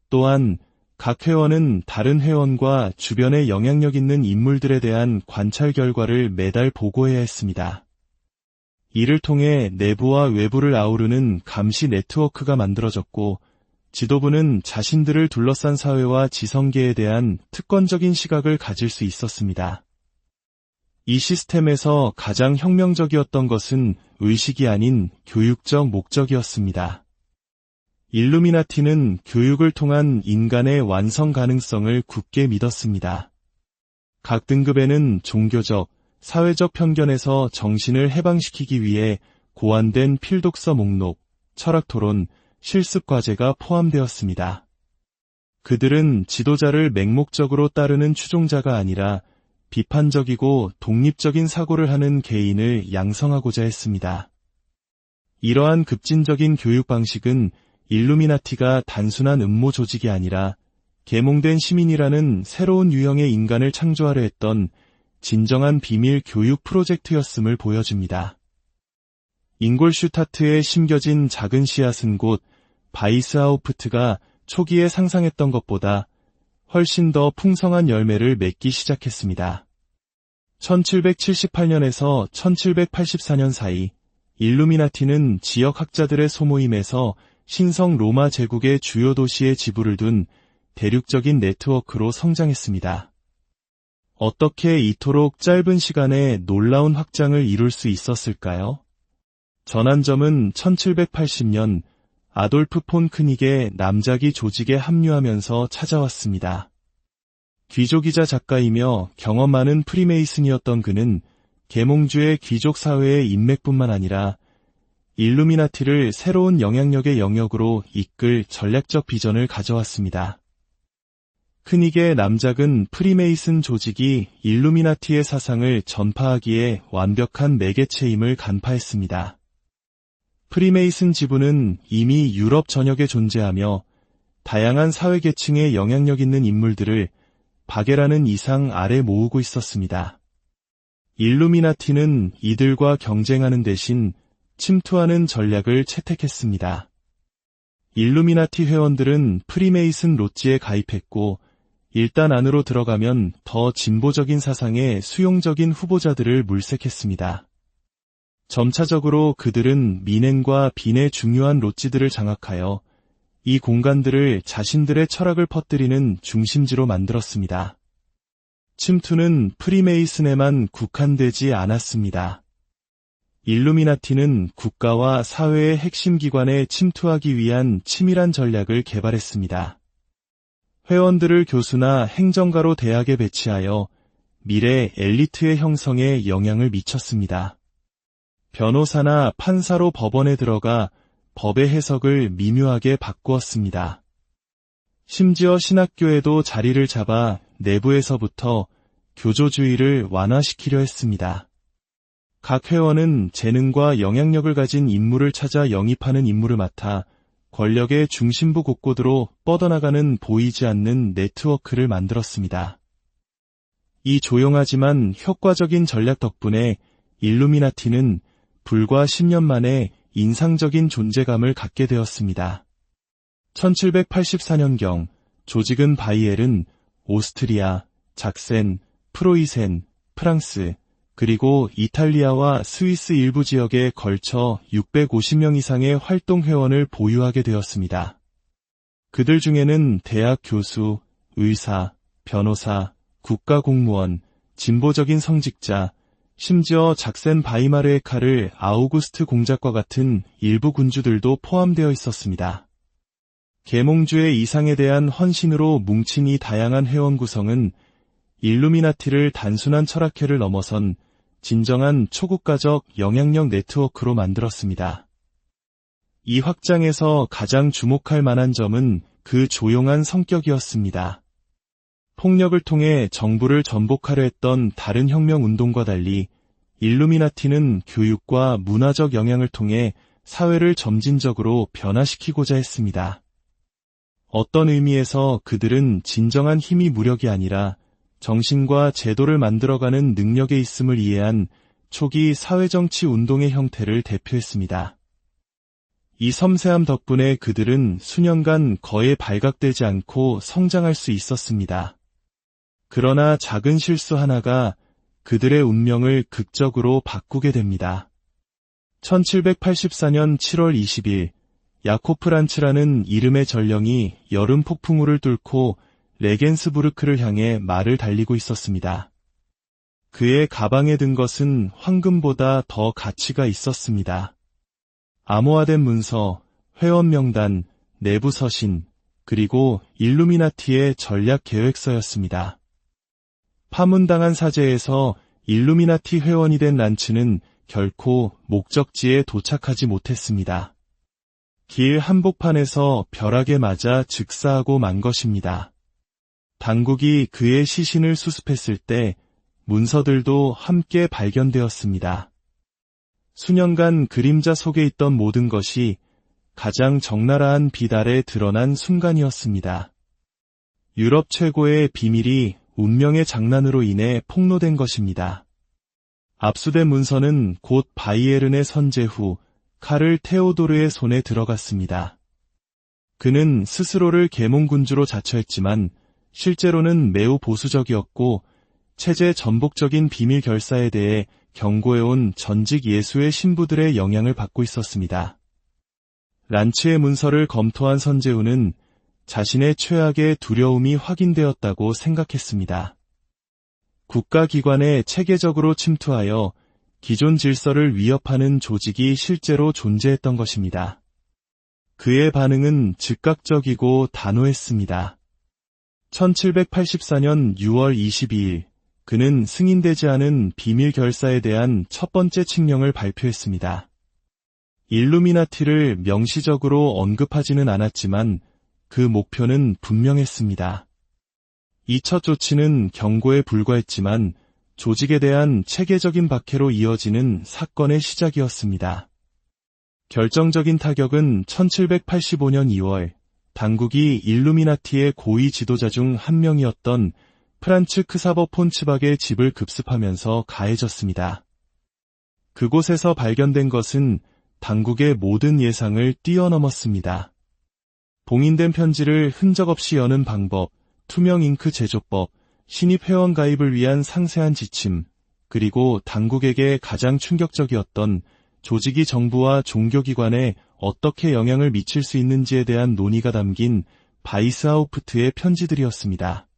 또한 각 회원은 다른 회원과 주변에 영향력 있는 인물들에 대한 관찰 결과를 매달 보고해야 했습니다. 이를 통해 내부와 외부를 아우르는 감시 네트워크가 만들어졌고 지도부는 자신들을 둘러싼 사회와 지성계에 대한 특권적인 시각을 가질 수 있었습니다. 이 시스템에서 가장 혁명적이었던 것은 의식이 아닌 교육적 목적이었습니다. 일루미나티는 교육을 통한 인간의 완성 가능성을 굳게 믿었습니다. 각 등급에는 종교적, 사회적 편견에서 정신을 해방시키기 위해 고안된 필독서 목록, 철학 토론, 실습 과제가 포함되었습니다. 그들은 지도자를 맹목적으로 따르는 추종자가 아니라 비판적이고 독립적인 사고를 하는 개인을 양성하고자 했습니다. 이러한 급진적인 교육 방식은 일루미나티가 단순한 음모 조직이 아니라 계몽된 시민이라는 새로운 유형의 인간을 창조하려 했던 진정한 비밀 교육 프로젝트였음을 보여줍니다. 잉골슈타트에 심겨진 작은 씨앗은 곧 바이스하우프트가 초기에 상상했던 것보다 훨씬 더 풍성한 열매를 맺기 시작했습니다. 1778년에서 1784년 사이 일루미나티는 지역 학자들의 소모임에서 신성 로마 제국의 주요 도시에 지부를 둔 대륙적인 네트워크로 성장했습니다. 어떻게 이토록 짧은 시간에 놀라운 확장을 이룰 수 있었을까요? 전환점은 1780년 아돌프 폰 크닉의 남자기 조직에 합류하면서 찾아왔습니다. 귀족이자 작가이며 경험 많은 프리메이슨이었던 그는 계몽주의 귀족 사회의 인맥뿐만 아니라 일루미나티를 새로운 영향력의 영역으로 이끌 전략적 비전을 가져왔습니다. 크닉의 남작은 프리메이슨 조직이 일루미나티의 사상을 전파하기에 완벽한 매개체임을 간파했습니다. 프리메이슨 지부는 이미 유럽 전역에 존재하며 다양한 사회계층에 영향력 있는 인물들을 바게라는 이상 아래 모으고 있었습니다. 일루미나티는 이들과 경쟁하는 대신 침투하는 전략을 채택했습니다. 일루미나티 회원들은 프리메이슨 로지에 가입했고 일단 안으로 들어가면 더 진보적인 사상의 수용적인 후보자들을 물색했습니다. 점차적으로 그들은 민행과 빈의 중요한 로지들을 장악하여 이 공간들을 자신들의 철학을 퍼뜨리는 중심지로 만들었습니다. 침투는 프리메이슨에만 국한되지 않았습니다. 일루미나티는 국가와 사회의 핵심 기관에 침투하기 위한 치밀한 전략을 개발했습니다. 회원들을 교수나 행정가로 대학에 배치하여 미래 엘리트의 형성에 영향을 미쳤습니다. 변호사나 판사로 법원에 들어가 법의 해석을 미묘하게 바꾸었습니다. 심지어 신학교에도 자리를 잡아 내부에서부터 교조주의를 완화시키려 했습니다. 각 회원은 재능과 영향력을 가진 인물을 찾아 영입하는 임무를 맡아 권력의 중심부 곳곳으로 뻗어나가는 보이지 않는 네트워크를 만들었습니다. 이 조용하지만 효과적인 전략 덕분에 일루미나티는 불과 10년 만에 인상적인 존재감을 갖게 되었습니다. 1784년경 조지근 바이엘은 오스트리아, 작센, 프로이센, 프랑스, 그리고 이탈리아와 스위스 일부 지역에 걸쳐 650명 이상의 활동 회원을 보유하게 되었습니다. 그들 중에는 대학 교수, 의사, 변호사, 국가공무원, 진보적인 성직자, 심지어 작센 바이마르의 카를 아우구스트 공작과 같은 일부 군주들도 포함되어 있었습니다. 계몽주의 이상에 대한 헌신으로 뭉친 이 다양한 회원 구성은 일루미나티를 단순한 철학회를 넘어선 진정한 초국가적 영향력 네트워크로 만들었습니다. 이 확장에서 가장 주목할 만한 점은 그 조용한 성격이었습니다. 폭력을 통해 정부를 전복하려 했던 다른 혁명운동과 달리 일루미나티는 교육과 문화적 영향을 통해 사회를 점진적으로 변화시키고자 했습니다. 어떤 의미에서 그들은 진정한 힘이 무력이 아니라 정신과 제도를 만들어가는 능력에 있음을 이해한 초기 사회정치 운동의 형태를 대표했습니다. 이 섬세함 덕분에 그들은 수년간 거의 발각되지 않고 성장할 수 있었습니다. 그러나 작은 실수 하나가 그들의 운명을 극적으로 바꾸게 됩니다. 1784년 7월 20일 야코프 란츠라는 이름의 전령이 여름 폭풍우를 뚫고 레겐스부르크를 향해 말을 달리고 있었습니다. 그의 가방에 든 것은 황금보다 더 가치가 있었습니다. 암호화된 문서, 회원 명단, 내부 서신, 그리고 일루미나티의 전략 계획서였습니다. 파문당한 사제에서 일루미나티 회원이 된 란츠는 결코 목적지에 도착하지 못했습니다. 길 한복판에서 벼락에 맞아 즉사하고 만 것입니다. 당국이 그의 시신을 수습했을 때 문서들도 함께 발견되었습니다. 수년간 그림자 속에 있던 모든 것이 가장 적나라한 빛 아래 드러난 순간이었습니다. 유럽 최고의 비밀이 운명의 장난으로 인해 폭로된 것입니다. 압수된 문서는 곧 바이에른의 선제 후 카를 테오도르의 손에 들어갔습니다. 그는 스스로를 계몽군주로 자처했지만 실제로는 매우 보수적이었고 체제 전복적인 비밀 결사에 대해 경고해온 전직 예수의 신부들의 영향을 받고 있었습니다. 란츠의 문서를 검토한 선제후는 자신의 최악의 두려움이 확인되었다고 생각했습니다. 국가기관에 체계적으로 침투하여 기존 질서를 위협하는 조직이 실제로 존재했던 것입니다. 그의 반응은 즉각적이고 단호했습니다. 1784년 6월 22일, 그는 승인되지 않은 비밀 결사에 대한 첫 번째 칙령을 발표했습니다. 일루미나티를 명시적으로 언급하지는 않았지만 그 목표는 분명했습니다. 이 첫 조치는 경고에 불과했지만 조직에 대한 체계적인 박해로 이어지는 사건의 시작이었습니다. 결정적인 타격은 1785년 2월 당국이 일루미나티의 고위 지도자 중 한 명이었던 프란츠 크사버 폰 츠박의 집을 급습하면서 가해졌습니다. 그곳에서 발견된 것은 당국의 모든 예상을 뛰어넘었습니다. 봉인된 편지를 흔적 없이 여는 방법, 투명 잉크 제조법, 신입 회원 가입을 위한 상세한 지침, 그리고 당국에게 가장 충격적이었던 조직이 정부와 종교기관에 어떻게 영향을 미칠 수 있는지에 대한 논의가 담긴 바이스하우프트의 편지들이었습니다.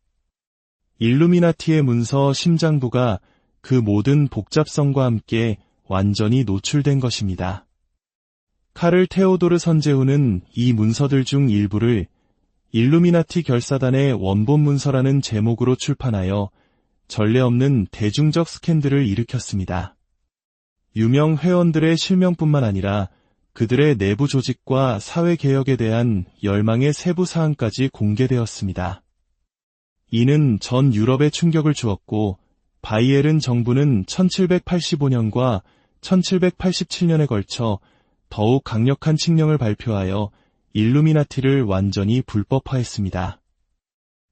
일루미나티의 문서 심장부가 그 모든 복잡성과 함께 완전히 노출된 것입니다. 카를 테오도르 선제후는 이 문서들 중 일부를 일루미나티 결사단의 원본 문서라는 제목으로 출판하여 전례 없는 대중적 스캔들을 일으켰습니다. 유명 회원들의 실명뿐만 아니라 그들의 내부 조직과 사회개혁에 대한 열망의 세부 사항까지 공개되었습니다. 이는 전 유럽에 충격을 주었고 바이에른 정부는 1785년과 1787년에 걸쳐 더욱 강력한 칙령을 발표하여 일루미나티를 완전히 불법화했습니다.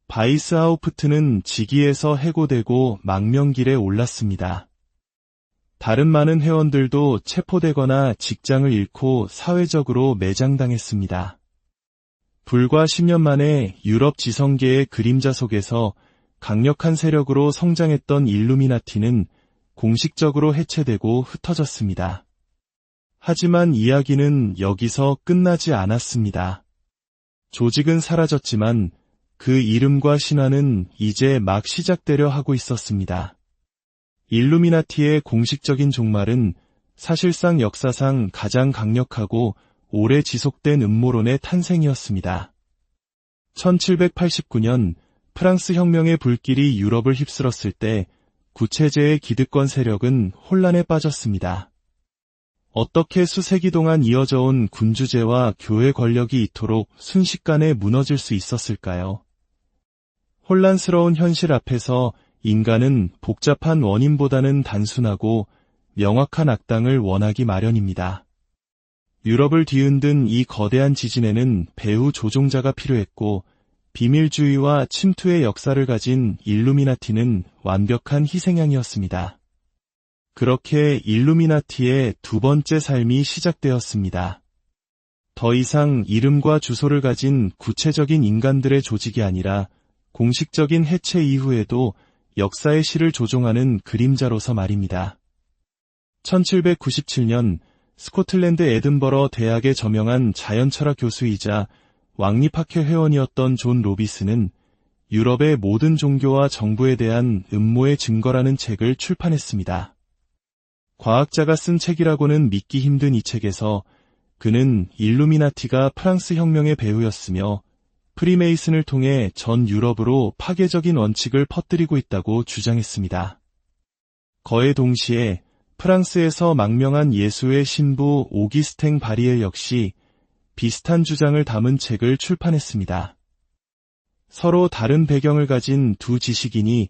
바이스하우프트는 직위에서 해고되고 망명길에 올랐습니다. 다른 많은 회원들도 체포되거나 직장을 잃고 사회적으로 매장당했습니다. 불과 10년 만에 유럽 지성계의 그림자 속에서 강력한 세력으로 성장했던 일루미나티는 공식적으로 해체되고 흩어졌습니다. 하지만 이야기는 여기서 끝나지 않았습니다. 조직은 사라졌지만 그 이름과 신화는 이제 막 시작되려 하고 있었습니다. 일루미나티의 공식적인 종말은 사실상 역사상 가장 강력하고 오래 지속된 음모론의 탄생이었습니다. 1789년 프랑스 혁명의 불길이 유럽을 휩쓸었을 때 구체제의 기득권 세력은 혼란에 빠졌습니다. 어떻게 수세기 동안 이어져온 군주제와 교회 권력이 이토록 순식간에 무너질 수 있었을까요? 혼란스러운 현실 앞에서 인간은 복잡한 원인보다는 단순하고 명확한 악당을 원하기 마련입니다. 유럽을 뒤흔든 이 거대한 지진에는 배후 조종자가 필요했고 비밀주의와 침투의 역사를 가진 일루미나티는 완벽한 희생양이었습니다. 그렇게 일루미나티의 두 번째 삶이 시작되었습니다. 더 이상 이름과 주소를 가진 구체적인 인간들의 조직이 아니라 공식적인 해체 이후에도 역사의 실을 조종하는 그림자로서 말입니다. 1797년 스코틀랜드 에든버러 대학의 저명한 자연철학 교수이자 왕립학회 회원이었던 존 로비스는 유럽의 모든 종교와 정부에 대한 음모의 증거라는 책을 출판했습니다. 과학자가 쓴 책이라고는 믿기 힘든 이 책에서 그는 일루미나티가 프랑스 혁명의 배후였으며 프리메이슨을 통해 전 유럽으로 파괴적인 원칙을 퍼뜨리고 있다고 주장했습니다. 거의 동시에 프랑스에서 망명한 예수의 신부 오기스탱 바리엘 역시 비슷한 주장을 담은 책을 출판했습니다. 서로 다른 배경을 가진 두 지식인이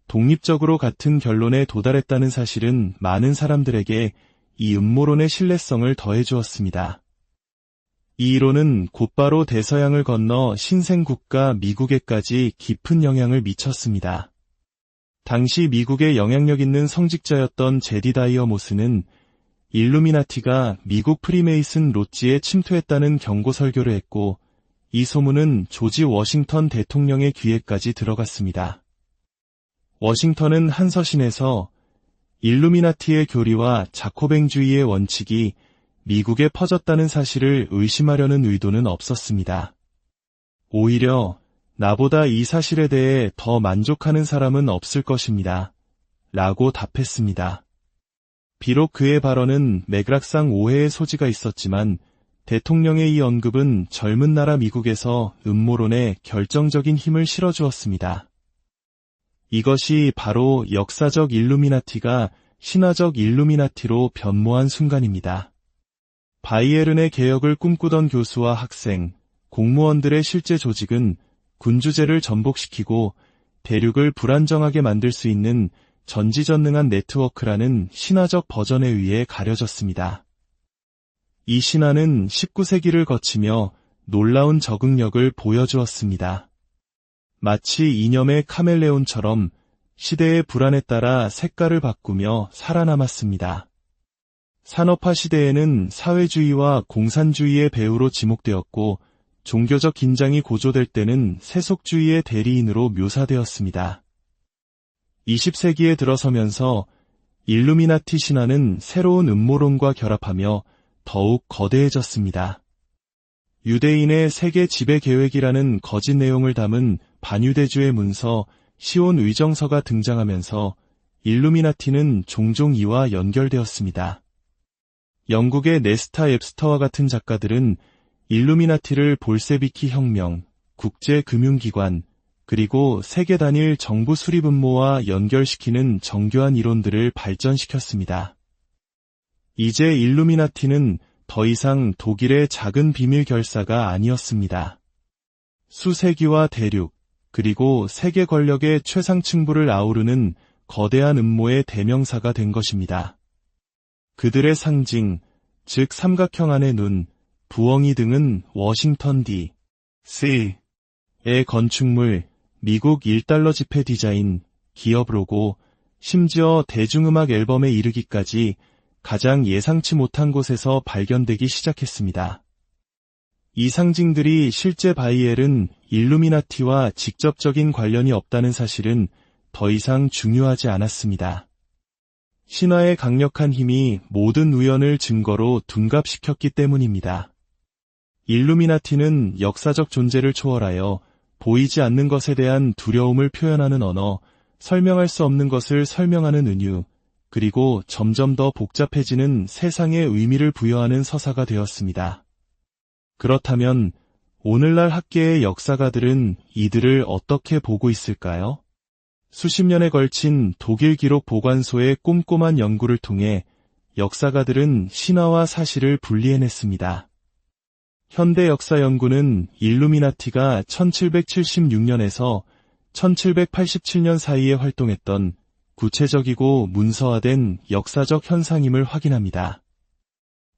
독립적으로 같은 결론에 도달했다는 사실은 많은 사람들에게 이 음모론의 신뢰성을 더해주었습니다. 이 이론은 곧바로 대서양을 건너 신생국가 미국에까지 깊은 영향을 미쳤습니다. 당시 미국의 영향력 있는 성직자였던 제디다이어 모스는 일루미나티가 미국 프리메이슨 로지에 침투했다는 경고 설교를 했고 이 소문은 조지 워싱턴 대통령의 귀에까지 들어갔습니다. 워싱턴은 한 서신에서 일루미나티의 교리와 자코뱅주의의 원칙이 미국에 퍼졌다는 사실을 의심하려는 의도는 없었습니다. 오히려 나보다 이 사실에 대해 더 만족하는 사람은 없을 것입니다. 라고 답했습니다. 비록 그의 발언은 맥락상 오해의 소지가 있었지만 대통령의 이 언급은 젊은 나라 미국에서 음모론에 결정적인 힘을 실어주었습니다. 이것이 바로 역사적 일루미나티가 신화적 일루미나티로 변모한 순간입니다. 바이에른의 개혁을 꿈꾸던 교수와 학생, 공무원들의 실제 조직은 군주제를 전복시키고 대륙을 불안정하게 만들 수 있는 전지전능한 네트워크라는 신화적 버전에 의해 가려졌습니다. 이 신화는 19세기를 거치며 놀라운 적응력을 보여주었습니다. 마치 이념의 카멜레온처럼 시대의 불안에 따라 색깔을 바꾸며 살아남았습니다. 산업화 시대에는 사회주의와 공산주의의 배후로 지목되었고, 종교적 긴장이 고조될 때는 세속주의의 대리인으로 묘사되었습니다. 20세기에 들어서면서 일루미나티 신화는 새로운 음모론과 결합하며 더욱 거대해졌습니다. 유대인의 세계 지배 계획이라는 거짓 내용을 담은 반유대주의 문서 시온 의정서가 등장하면서 일루미나티는 종종 이와 연결되었습니다. 영국의 네스타 앱스터와 같은 작가들은 일루미나티를 볼세비키 혁명, 국제금융기관, 그리고 세계 단일 정부 수립 음모와 연결시키는 정교한 이론들을 발전시켰습니다. 이제 일루미나티는 더 이상 독일의 작은 비밀 결사가 아니었습니다. 수세기와 대륙, 그리고 세계 권력의 최상층부를 아우르는 거대한 음모의 대명사가 된 것입니다. 그들의 상징, 즉 삼각형 안의 눈, 부엉이 등은 워싱턴 D.C.의 건축물, 미국 1달러 지폐 디자인, 기업 로고, 심지어 대중음악 앨범에 이르기까지 가장 예상치 못한 곳에서 발견되기 시작했습니다. 이 상징들이 실제 바이엘은 일루미나티와 직접적인 관련이 없다는 사실은 더 이상 중요하지 않았습니다. 신화의 강력한 힘이 모든 우연을 증거로 둔갑시켰기 때문입니다. 일루미나티는 역사적 존재를 초월하여 보이지 않는 것에 대한 두려움을 표현하는 언어, 설명할 수 없는 것을 설명하는 은유, 그리고 점점 더 복잡해지는 세상의 의미를 부여하는 서사가 되었습니다. 그렇다면 오늘날 학계의 역사가들은 이들을 어떻게 보고 있을까요? 수십 년에 걸친 독일 기록 보관소의 꼼꼼한 연구를 통해 역사가들은 신화와 사실을 분리해냈습니다. 현대 역사 연구는 일루미나티가 1776년에서 1787년 사이에 활동했던 구체적이고 문서화된 역사적 현상임을 확인합니다.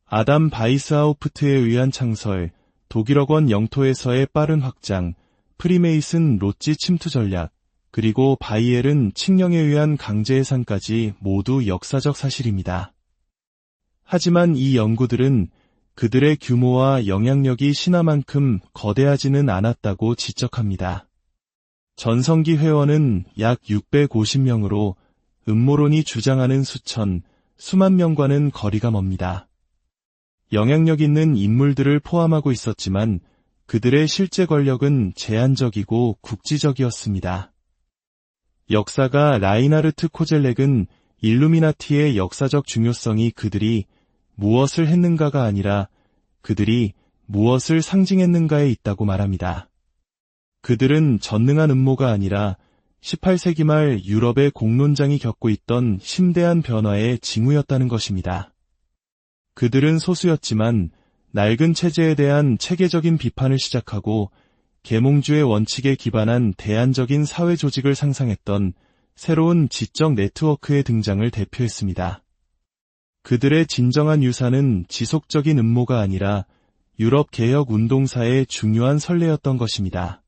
아담 바이스하우프트에 의한 창설, 독일어권 영토에서의 빠른 확장, 프리메이슨 로지 침투 전략, 그리고 바이엘은 칙령에 의한 강제 해산까지 모두 역사적 사실입니다. 하지만 이 연구들은 그들의 규모와 영향력이 신화만큼 거대하지는 않았다고 지적합니다. 전성기 회원은 약 650명으로 음모론이 주장하는 수천, 수만 명과는 거리가 멉니다. 영향력 있는 인물들을 포함하고 있었지만 그들의 실제 권력은 제한적이고 국지적이었습니다. 역사가 라이나르트 코젤렉은 일루미나티의 역사적 중요성이 그들이 무엇을 했는가가 아니라 그들이 무엇을 상징했는가에 있다고 말합니다. 그들은 전능한 음모가 아니라 18세기 말 유럽의 공론장이 겪고 있던 심대한 변화의 징후였다는 것입니다. 그들은 소수였지만 낡은 체제에 대한 체계적인 비판을 시작하고 계몽주의 원칙에 기반한 대안적인 사회 조직을 상상했던 새로운 지적 네트워크의 등장을 대표했습니다. 그들의 진정한 유산은 지속적인 음모가 아니라 유럽 개혁 운동사의 중요한 선례였던 것입니다.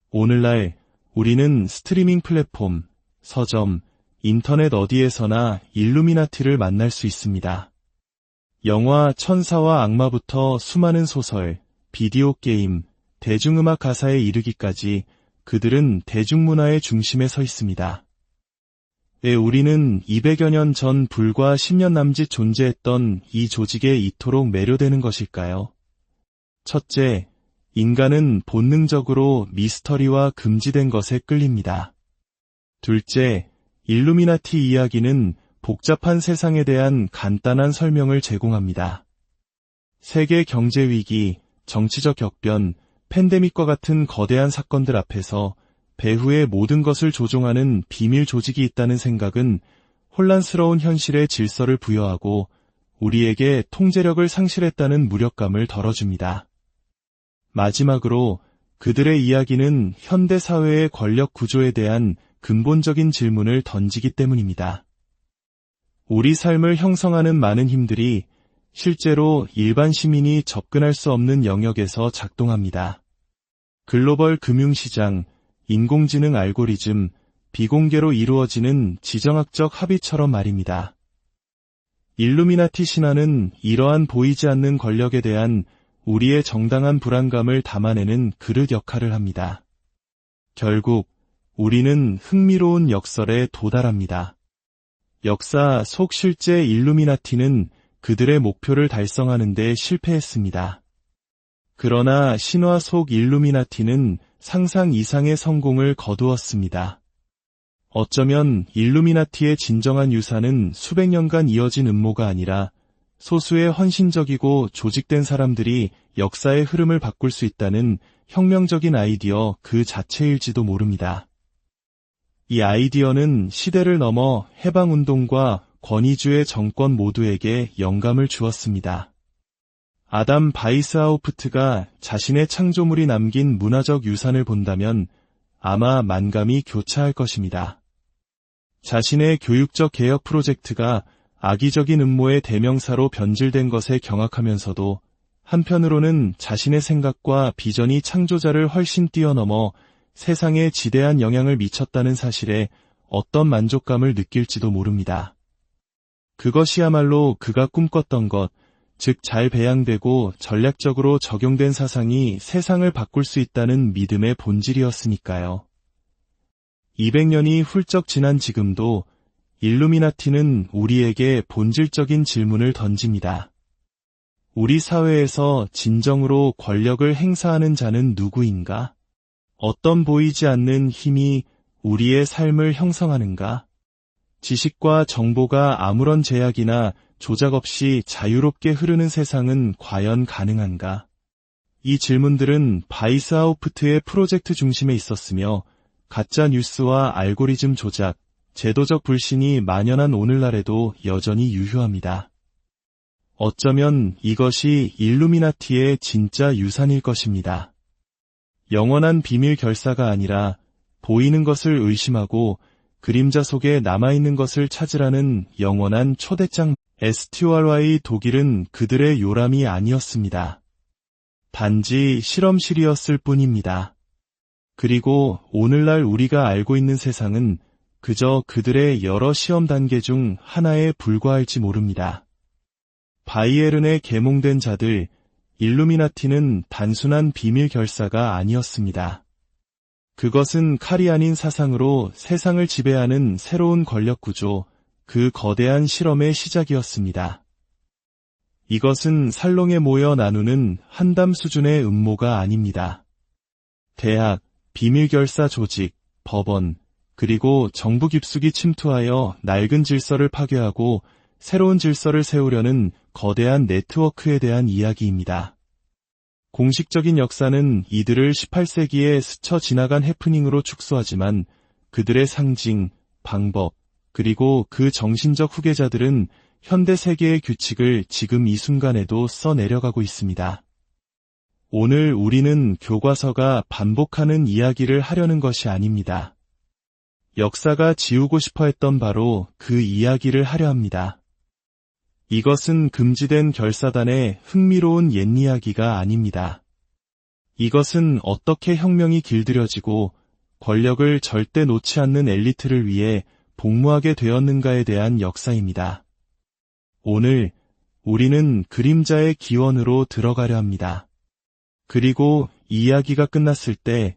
오늘날 우리는 스트리밍 플랫폼, 서점, 인터넷 어디에서나 일루미나티를 만날 수 있습니다. 영화 천사와 악마부터 수많은 소설, 비디오 게임, 대중음악 가사에 이르기까지 그들은 대중문화의 중심에 서 있습니다. 우리는 200여 년 전 불과 10년 남짓 존재했던 이 조직에 이토록 매료되는 것일까요? 첫째, 인간은 본능적으로 미스터리와 금지된 것에 끌립니다. 둘째, 일루미나티 이야기는 복잡한 세상에 대한 간단한 설명을 제공합니다. 세계 경제 위기, 정치적 격변, 팬데믹과 같은 거대한 사건들 앞에서 배후의 모든 것을 조종하는 비밀 조직이 있다는 생각은 혼란스러운 현실의 질서를 부여하고 우리에게 통제력을 상실했다는 무력감을 덜어줍니다. 마지막으로 그들의 이야기는 현대 사회의 권력 구조에 대한 근본적인 질문을 던지기 때문입니다. 우리 삶을 형성하는 많은 힘들이 실제로 일반 시민이 접근할 수 없는 영역에서 작동합니다. 글로벌 금융시장, 인공지능 알고리즘, 비공개로 이루어지는 지정학적 합의처럼 말입니다. 일루미나티 신화는 이러한 보이지 않는 권력에 대한 우리의 정당한 불안감을 담아내는 그릇 역할을 합니다. 결국 우리는 흥미로운 역설에 도달합니다. 역사 속 실제 일루미나티는 그들의 목표를 달성하는 데 실패했습니다. 그러나 신화 속 일루미나티는 상상 이상의 성공을 거두었습니다. 어쩌면 일루미나티의 진정한 유산은 수백 년간 이어진 음모가 아니라 소수의 헌신적이고 조직된 사람들이 역사의 흐름을 바꿀 수 있다는 혁명적인 아이디어 그 자체일지도 모릅니다. 이 아이디어는 시대를 넘어 해방운동과 권위주의 정권 모두에게 영감을 주었습니다. 아담 바이스하우프트가 자신의 창조물이 남긴 문화적 유산을 본다면 아마 만감이 교차할 것입니다. 자신의 교육적 개혁 프로젝트가 악의적인 음모의 대명사로 변질된 것에 경악하면서도 한편으로는 자신의 생각과 비전이 창조자를 훨씬 뛰어넘어 세상에 지대한 영향을 미쳤다는 사실에 어떤 만족감을 느낄지도 모릅니다. 그것이야말로 그가 꿈꿨던 것, 즉 잘 배양되고 전략적으로 적용된 사상이 세상을 바꿀 수 있다는 믿음의 본질이었으니까요. 200년이 훌쩍 지난 지금도 일루미나티는 우리에게 본질적인 질문을 던집니다. 우리 사회에서 진정으로 권력을 행사하는 자는 누구인가? 어떤 보이지 않는 힘이 우리의 삶을 형성하는가? 지식과 정보가 아무런 제약이나 조작 없이 자유롭게 흐르는 세상은 과연 가능한가? 이 질문들은 바이스하우프트의 프로젝트 중심에 있었으며 가짜 뉴스와 알고리즘 조작, 제도적 불신이 만연한 오늘날에도 여전히 유효합니다. 어쩌면 이것이 일루미나티의 진짜 유산일 것입니다. 영원한 비밀 결사가 아니라 보이는 것을 의심하고 그림자 속에 남아있는 것을 찾으라는 영원한 초대장. STRY 독일은 그들의 요람이 아니었습니다. 단지 실험실이었을 뿐입니다. 그리고 오늘날 우리가 알고 있는 세상은 그저 그들의 여러 시험 단계 중 하나에 불과할지 모릅니다. 바이에른에 계몽된 자들, 일루미나티는 단순한 비밀 결사가 아니었습니다. 그것은 칼이 아닌 사상으로 세상을 지배하는 새로운 권력 구조, 그 거대한 실험의 시작이었습니다. 이것은 살롱에 모여 나누는 한담 수준의 음모가 아닙니다. 대학, 비밀결사 조직, 법원, 그리고 정부 깊숙이 침투하여 낡은 질서를 파괴하고 새로운 질서를 세우려는 거대한 네트워크에 대한 이야기입니다. 공식적인 역사는 이들을 18세기에 스쳐 지나간 해프닝으로 축소하지만 그들의 상징, 방법, 그리고 그 정신적 후계자들은 현대 세계의 규칙을 지금 이 순간에도 써내려가고 있습니다. 오늘 우리는 교과서가 반복하는 이야기를 하려는 것이 아닙니다. 역사가 지우고 싶어 했던 바로 그 이야기를 하려 합니다. 이것은 금지된 결사단의 흥미로운 옛이야기가 아닙니다. 이것은 어떻게 혁명이 길들여지고 권력을 절대 놓지 않는 엘리트를 위해 복무하게 되었는가에 대한 역사입니다. 오늘 우리는 그림자의 기원으로 들어가려 합니다. 그리고 이야기가 끝났을 때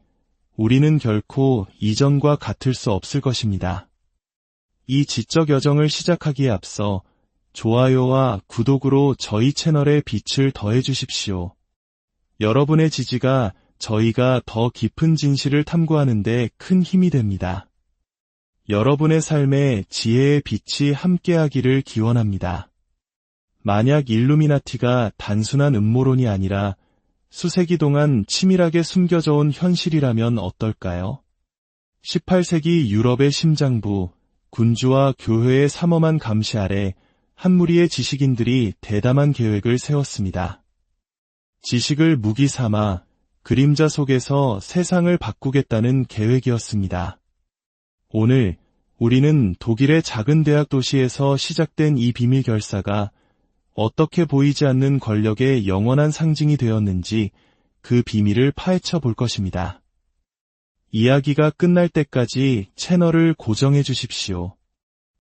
우리는 결코 이전과 같을 수 없을 것입니다. 이 지적 여정을 시작하기에 앞서 좋아요와 구독으로 저희 채널에 빛을 더해 주십시오. 여러분의 지지가 저희가 더 깊은 진실을 탐구하는 데 큰 힘이 됩니다. 여러분의 삶에 지혜의 빛이 함께하기를 기원합니다. 만약 일루미나티가 단순한 음모론이 아니라 수세기 동안 치밀하게 숨겨져 온 현실이라면 어떨까요? 18세기 유럽의 심장부, 군주와 교회의 삼엄한 감시 아래 한 무리의 지식인들이 대담한 계획을 세웠습니다. 지식을 무기 삼아 그림자 속에서 세상을 바꾸겠다는 계획이었습니다. 오늘 우리는 독일의 작은 대학 도시에서 시작된 이 비밀 결사가 어떻게 보이지 않는 권력의 영원한 상징이 되었는지 그 비밀을 파헤쳐 볼 것입니다. 이야기가 끝날 때까지 채널을 고정해 주십시오.